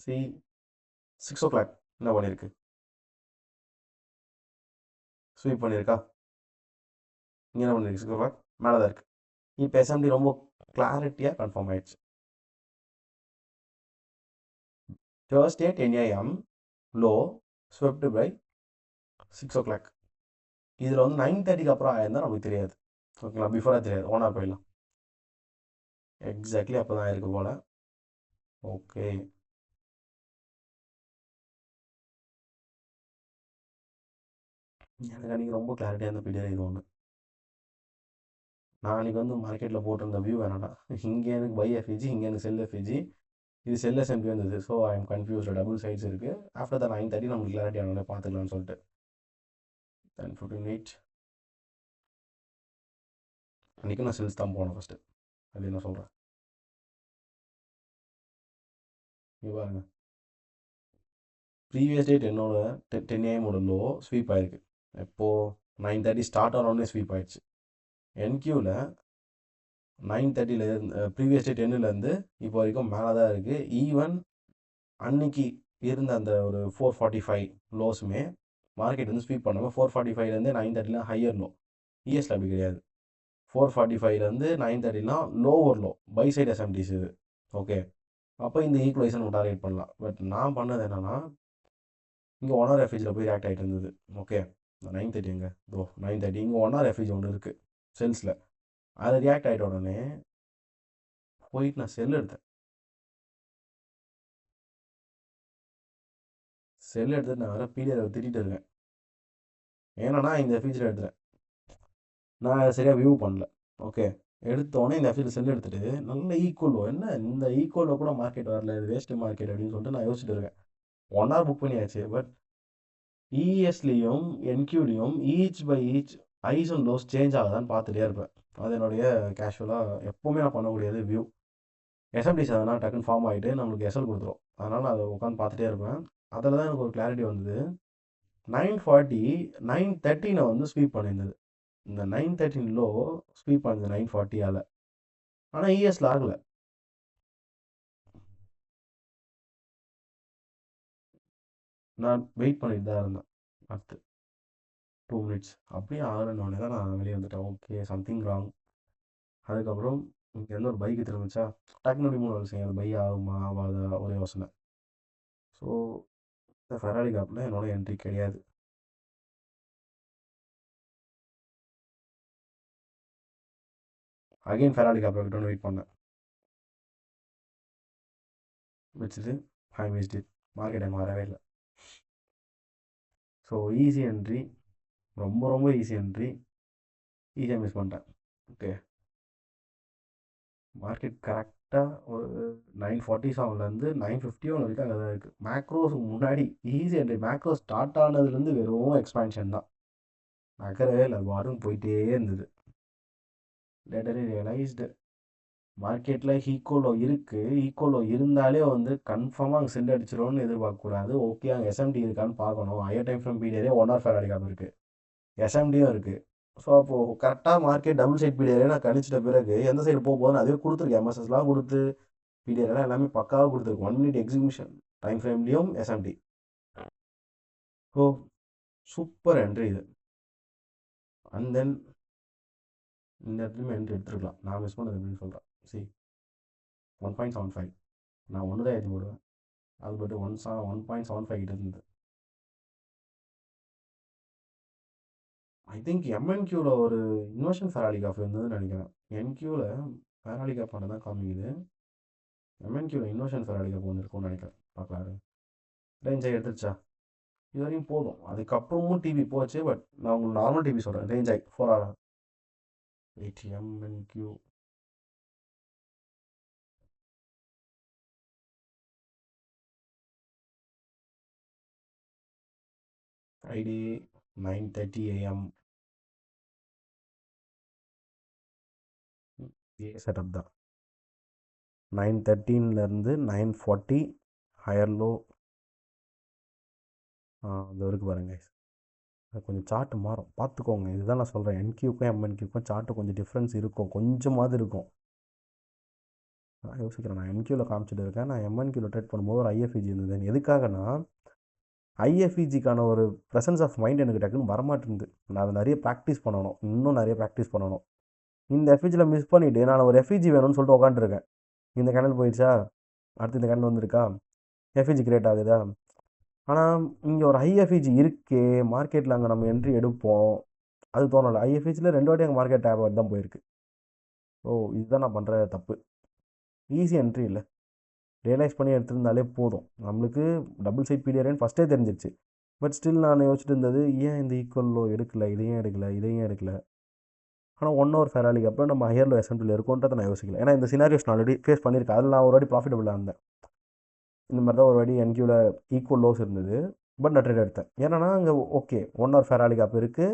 6 o'clock என்ன பண்ணியிருக்கு, ஸ்வீப் பண்ணியிருக்கா. இங்கே என்ன பண்ணியிருக்கு, 6 o'clock மேலே தான் இருக்குது. இப்போ எஸ்எம்டி ரொம்ப கிளாரிட்டியாக கன்ஃபார்ம் ஆயிடுச்சு. Thursday 10 AM low swept by 6 o'clock. இதில் வந்து 9:30க்கு அப்புறம் ஆயிருந்தால் நமக்கு தெரியாது. ஓகேங்களா, பிஃபோராக தெரியாது. 1 hour போயிடலாம். எக்ஸாக்ட்லி அப்போ தான் இருக்குது போல். ஓகே, எனக்கு அன்றைக்கி ரொம்ப கிளாரிட்டியாக இருந்த பீரியட் இது ஒன்று. நான் அன்றைக்கி வந்து மார்க்கெட்டில் போட்டிருந்த வியூ வேணாடா, இங்கே எனக்கு பை எஃப்இஜி, இங்கே எனக்கு செல் எஃப்இஜி, இது செல் எஸ்எம்பி வந்தது. So I am confused, double sides இருக்குது. ஆஃப்டர் த 9:30 நமக்கு கிளாரிட்டி ஆனோடனே பார்த்துக்கலாம்னு சொல்லிட்டு 10:58 அன்றைக்கி நான் செல்ஸ் தான் போனேன் ஃபஸ்ட்டு. அது என்ன சொல்கிறேன், இங்கே பாருங்க, previous day 10 AM low sweep ஆயிருக்கு. எப்போது 9:30 ஸ்டார்ட் ஆனோடனே ஸ்வீப் ஆயிடுச்சு. என்கியூவில் 9:30 ப்ரீவியஸ் டே 10லேருந்து இப்போ வரைக்கும் மேலே தான் இருக்குது. ஈவன் அன்னைக்கு இருந்த அந்த ஒரு 445 லோஸுமே மார்க்கெட் வந்து ஸ்வீப் பண்ணாமல் 445லேருந்து 9:30 ஹையர் லோ. இஎஸ்ல அப்படி கிடையாது. 445லேருந்து 9:30 லோவர் லோ, பை சைட் எஸ்எம்டிஸ் இது. ஓகே, அப்போ இந்த ஈக்குவலைசன் நம்ம டார்கெட் பண்ணலாம். பட் நான் பண்ணது என்னென்னா, இங்கே 1 hour எஃப்இஜியில் போய் ஆக்ட் ஆகிட்டு இருந்தது. ஓகே, 9:30 எங்கே, 9:30 இங்கே 1 hour எஃப்இஜி ஒன்று இருக்குது செல்ஸில். அது ரியாக்ட் ஆகிட்ட உடனே போயிட்டு நான் செல் எடுத்துட்டு நான் வேறு பீடியை திட்டிகிட்டு இருக்கேன். ஏன்னா இந்த எஃப்இஜியில் எடுத்துட்டேன், நான் அதை சரியாக வியூ பண்ணல. ஓகே, எடுத்தோடனே இந்த எஃப்இஜியில் செல் எடுத்துகிட்டு நல்ல ஈக்குவலோ, என்ன இந்த ஈக்குவலோ கூட மார்க்கெட் வரல, இது வேஸ்ட்டு மார்க்கெட் அப்படின்னு சொல்லிட்டு நான் யோசிச்சுட்டு இருக்கேன். 1 hour புக் பண்ணியாச்சு. பட் இஎஸ்லேயும் என்கியூலையும் each by each highs and lows change ஆகுதான்னு பார்த்துட்டே இருப்பேன். அது என்னுடைய கேஷுவலாக எப்போவுமே நான் பண்ணக்கூடியது வியூ. எஸ்எம்டிஸ் அதனால் டக்குன்னு ஃபார்ம் ஆகிட்டு நம்மளுக்கு எஸ்எல் கொடுத்துரும். அதனால் நான் அதை உட்காந்து பார்த்துட்டே இருப்பேன். அதில் தான் எனக்கு ஒரு கிளாரிட்டி வந்தது. 9:40 9:30 வந்து ஸ்வீப் பண்ணியிருந்தது. இந்த 9:13 லோ ஸ்வீப் பண்ணுது 9:40ஆல். ஆனால் இஎஸ்ல ஆகலை. நான் வெயிட் பண்ணிட்டு தான் இருந்தேன். அடுத்து 2 minutes அப்படியே ஆகலைன்னொடனே தான் நான் வெளியே வந்துட்டேன். Okay, something wrong. அதுக்கப்புறம் இங்கேருந்து ஒரு பைக்கு திரும்பிச்சா டக்குனு 3 விஷயம், அது பை ஆகுமா ஆகாதா ஒரே யோசனை. ஸோ இந்த ஃபெராரி கேப்பில் என்னோட என்ட்ரி கிடையாது. அகைன் ஃபெராரி கேப் வைக்கணும்னு வெயிட் பண்ணேன், வச்சுட்டு ஐ மிஸ்ட் இட். மார்க்கெட் எனக்கு வரவே இல்லை. ஸோ ஈஸி என்ட்ரி, ரொம்ப ரொம்ப ஈஸி என்ட்ரி, ஈஸியாக மிஸ் பண்ணிட்டேன். ஓகே, மார்க்கெட் கரெக்டாக ஒரு 9:47லேருந்து 9:51 வரைக்கும் அங்கே தான் இருக்குது. மேக்ரோஸுக்கு முன்னாடி ஈஸி என்ட்ரி. மேக்ரோ ஸ்டார்ட் ஆனதுலேருந்து வெறும் எக்ஸ்பேன்ஷன் தான், நகரவே இல்லை, வாரம் போயிட்டே இருந்தது. லேட்டரே ரியலைஸ்டு மார்க்கெட்டில் ஈக்குவலோ இருக்குது, ஈக்குவலோ இருந்தாலே வந்து கன்ஃபார்மாக அங்கே செல் அடிச்சிடும்னு எதிர்பார்க்கக்கூடாது. ஓகே, அங்கே எஸ்எம்டி இருக்கான்னு பார்க்கணும். ஹையர் டைம் ஃப்ரேம் பீரியடே 1 hour ஃபேராடி கேப் இருக்குது, எஸ்எம்டியும் இருக்குது. ஸோ அப்போது கரெக்டாக மார்க்கெட் டபுள் சைட் பீரியடே நான் கணிச்சிட்ட பிறகு எந்த சைடு போகுதுன்னு அதுவே கொடுத்துருக்கு. எம்எஸ்எஸ்லாம் கொடுத்து பீரியடெல்லாம் எல்லாமே பக்காவாக கொடுத்துருக்கு. 1 minute எக்ஸிபிஷன் டைம் ஃப்ரேம்லேயும் எஸ்எம்டி. ஸோ சூப்பர் என்ட்ரி இது. அண்ட் தென் இந்த இடத்துலையுமே என்ட்ரி எடுத்துருக்கலாம். நான் மிஸ் பண்ணது அப்படின்னு சொல்கிறேன். சி 1.75 நான் ஒன்று தான் ஏற்றி போடுவேன். அது பட்டு 1.75 கிட்ட இருந்தது. ஐ திங்க் எம்என்கியூவில் ஒரு இன்வர்ஷன் ஃபெராலி காஃப் இருந்ததுன்னு நினைக்கிறேன். என்கியூவில் ஃபெராலி காஃப் மட்டும் தான் காமிக்குது. எம்என்கியூவில் இன்வர்ஷன் ஃபெராலி காஃப் ஒன்று இருக்கும்னு நினைக்கிறேன். பார்க்கலாம். ரேஞ்ச் ஆகி எடுத்துருச்சா? இது வரையும் போதும். அதுக்கப்புறமும் டிவி போச்சு. பட் நான் உங்களுக்கு நார்மல் டிவி சொல்கிறேன். ரேஞ்ச் ஆகி 4 hour எம்என்கியூ ஃப்ரைடே 9:30 AM செட்டப் தான். 9:13 9:40 ஹையர் லோ அது வரைக்கும் பாருங்க. அது கொஞ்சம் சார்ட்டு மாறும், பார்த்துக்கோங்க. இதுதான் நான் சொல்கிறேன். என்கியூக்கும் எம்என்கியூக்கும் சார்ட்டு கொஞ்சம் டிஃப்ரென்ஸ் இருக்கும், கொஞ்சமாவது இருக்கும். நான் யோசிக்கிறேன், நான் என்கியூவில் காமிச்சிட்டு இருக்கேன். நான் எம்என்கியூவில் ட்ரேட் பண்ணும்போது ஒரு ஐஎஃப்இஜி இருந்தது. எதுக்காகனா ஐஎஃப்இஜிக்கான ஒரு ப்ரெசன்ஸ் ஆஃப் மைண்ட் எனக்கு டக்குன்னு வரமாட்டேருந்து. நான் அதை நிறைய ப்ராக்டிஸ் பண்ணணும், இன்னும் நிறைய ப்ராக்டிஸ் பண்ணணும். இந்த எஃப்இஜியில் மிஸ் பண்ணிவிட்டு நான் ஒரு எஃப்இஜி வேணும்னு சொல்லிட்டு உட்காந்துருக்கேன். இந்த கேனல் போயிடுச்சா, அடுத்து இந்த கேனல் வந்திருக்கா, எஃப்இஜி கிரியேட் ஆகுதா. ஆனால் இங்கே ஒரு ஐஎஃப்இஜி இருக்கே மார்க்கெட்டில், அங்கே நம்ம என்ட்ரி எடுப்போம் அது தோணலை. ஐஎஃப்இஜியில் 2 வாட்டி அங்கே மார்க்கெட் டேப் தான் போயிருக்கு. ஓ, இதுதான் நான் பண்ணுற தப்பு. ஈஸி என்ட்ரி இல்லை, ரியலைஸ் பண்ணி எடுத்திருந்தாலே போதும். நம்மளுக்கு டபுள் சைட் பீடியரேன்னு ஃபஸ்ட்டே தெரிஞ்சிருச்சு. பட் ஸ்டில் நான் யோசிச்சுட்டு இருந்தது, ஏன் இந்த ஈக்குவல் லோ எடுக்கலை, இதையும் எடுக்கலை, இதையும் எடுக்கலை. ஆனால் 1 hour ஃபெராலிக்கு அப்புறம் நம்ம ஹையர் லோ எஸ்எம்பியில் இருக்கும்ன்றதை நான் யோசிக்கல. ஏன்னா இந்த சினாரியோஸ் நான் ஆல்ரெடி ஃபேஸ் பண்ணியிருக்கேன். அதில் நான் ஒரு வாட்டி ப்ராஃபிட்டபுளாக இருந்தேன். இந்த மாதிரி தான் ஒரு வாட்டி என்கியூவில் ஈக்குவல் லோஸ் இருந்தது. பட் நான் ட்ரேட் எடுத்தேன். ஏன்னா அங்கே ஓகே 1 hour ஃபெராலிக்கு அப்போ இருக்குது,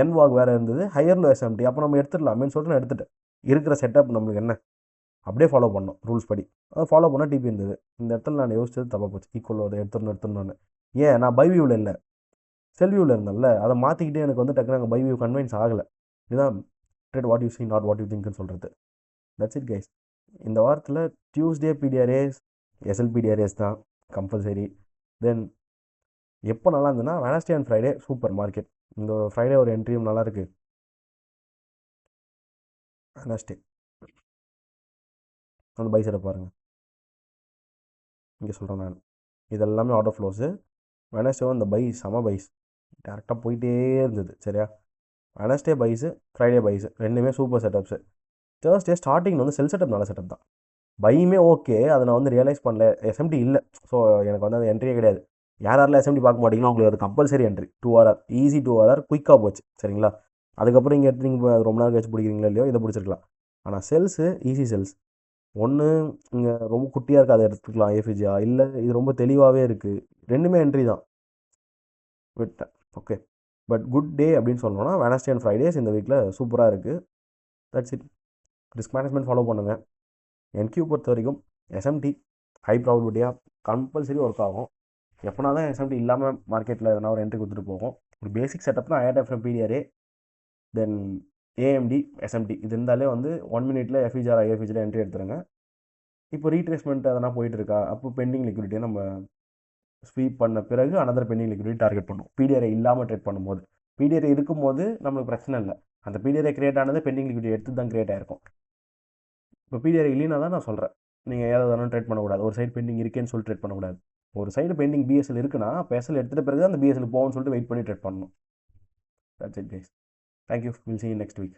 என்வாக் வேறு இருந்தது, ஹையர் லோ எஸ்எம்டி. அப்போ நம்ம எடுத்துடலாமேன்னு சொல்லிட்டு நான் எடுத்துட்டேன். இருக்கிற செட்டப் நம்மளுக்கு என்ன அப்படியே ஃபாலோ பண்ணோம், ரூல்ஸ் படி. அதை ஃபாலோ பண்ணால் டிபி இருந்தது. இந்த இடத்துல நான் யோசிச்சது தப்பாக போச்சு. ஈக்குவல் அதை எடுத்துடணும்னு. ஏன் நான் பை வியூவில் இல்லை, செல் வியூவில் இருந்தேன்ல. அதை மாற்றிக்கிட்டே எனக்கு வந்து டக்குனு அங்கே பை வியூ கன்வின்ஸ் ஆகலை. இதுதான் trade what you see not what you திங்க்னு சொல்கிறது. That's it guys. இந்த வாரத்தில் டியூஸ்டே பிடிஆர்ஏஸ், எஸ்எல்பிடிஆர்ஏஸ் தான் கம்பல்சரி. தென் எப்போ நல்லா இருந்ததுன்னா Wednesday and Friday super market. இந்த ஃப்ரைடே ஒரு என்ட்ரியும் நல்லாயிருக்கு. வெனஸ்டே அந்த பை செட்டப் பாருங்கள். இங்கே சொல்கிறேன் நான், இதெல்லாமே ஆர்டர் ஃப்ளோஸு. வெனஸ்டேவும் இந்த பை செம பைஸ் டேரெக்டாக போயிட்டே இருந்தது. சரியா, வெனஸ்டே பைஸு, ஃப்ரைடே பைஸு ரெண்டுமே சூப்பர் செட்டப்ஸு. தேர்ஸ்டே ஸ்டார்டிங் வந்து செல் செட்டப் நல்ல செட்டப் தான். பையுமே ஓகே, அதை நான் வந்து ரியலைஸ் பண்ணல. எஸ்எம்டி இல்லை, ஸோ எனக்கு வந்து அது என்ட்ரியே கிடையாது. யாரெல்லாம் எஸ்எம்டி பார்க்க மாட்டீங்களோ உங்களுக்கு அது compulsory entry. 2 hour easy, 2 hour குயிக்காக போச்சு. சரிங்களா, அதுக்கப்புறம் இங்கே எடுத்து நீங்கள் ரொம்ப நேரம் கழிச்சு பிடிக்கிறீங்களோ இல்லையோ இதை பிடிச்சிருக்கலாம். ஆனால் செல்ஸு ஈஸி செல்ஸ். ஒன்று இங்கே ரொம்ப குட்டியாக இருக்குது, அதை எடுத்துக்கலாம் ஏஃபிஜியா, இல்லை இது ரொம்ப தெளிவாகவே இருக்குது, ரெண்டுமே என்ட்ரி தான், விட்டேன். ஓகே, பட் குட் டே அப்படின்னு சொல்லணும்னா வெனஸ்டே அண்ட் ஃப்ரைடேஸ் இந்த வீக்கில் சூப்பராக இருக்குது. That's it. Risk management follow பண்ணுங்கள். என்கியூ பொறுத்த வரைக்கும் எஸ்எம்டி ஹை ப்ராபபிலிட்டியாக கம்பல்சரி ஒர்க் ஆகும். எப்போனா தான் எஸ்எம்டி இல்லாமல் மார்க்கெட்டில் எதனா ஒரு என்ட்ரி கொடுத்துட்டு போகும். ஒரு பேசிக் செட்டப்னா ஐஆர்எஃப்எம் பிடிஆர்ஏ, தென் ஏஎம்டி, எஸ்எம்டி இது இருந்தாலே வந்து 1 minute எஃப்இஜிஆர் ஐஎஃப்இஜியில் என்ட்ரி எடுத்துருங்க. இப்போ ரீட்ரேஸ்மெண்ட் அதெல்லாம் போயிட்டு இருக்கா, அப்போ பெண்டிங் லிக்விடிட்டியை நம்ம ஸ்வீப் பண்ண பிறகு அனதர் பெண்டிங் லிக்விடிட்டி டார்கெட் பண்ணும். பிடிஆர்ஏ இல்லாமல் ட்ரேட் பண்ணும்போது, பிடிஆர்ஏ இருக்கும்போது நம்மளுக்கு பிரச்சனை இல்லை. அந்த பிடிஆர்ஏ கிரியேட் ஆனது பெண்டிங் லிக்விடிட்டி எடுத்து தான் கிரியேட் ஆயிருக்கும். இப்போ பிடிஆர்ஏ இல்லைன்னா தான் நான் சொல்கிறேன், நீங்கள் ஏதாவது ட்ரேட் பண்ணக்கூடாது. ஒரு சைடு பெண்டிங் இருக்கேன்னு சொல்லி ட்ரேட் பண்ணக்கூடாது. ஒரு சைடு பெண்டிங் பிஎஸ்எல் இருக்குன்னா அப்போ எஸ்எல் எடுத்துகிட்ட பிறகு அந்த பிஎஸ்எல் போகும்னு சொல்லிட்டு வெயிட் பண்ணி ட்ரேட் பண்ணணும். That's it guys. Thank you. Will see you next week.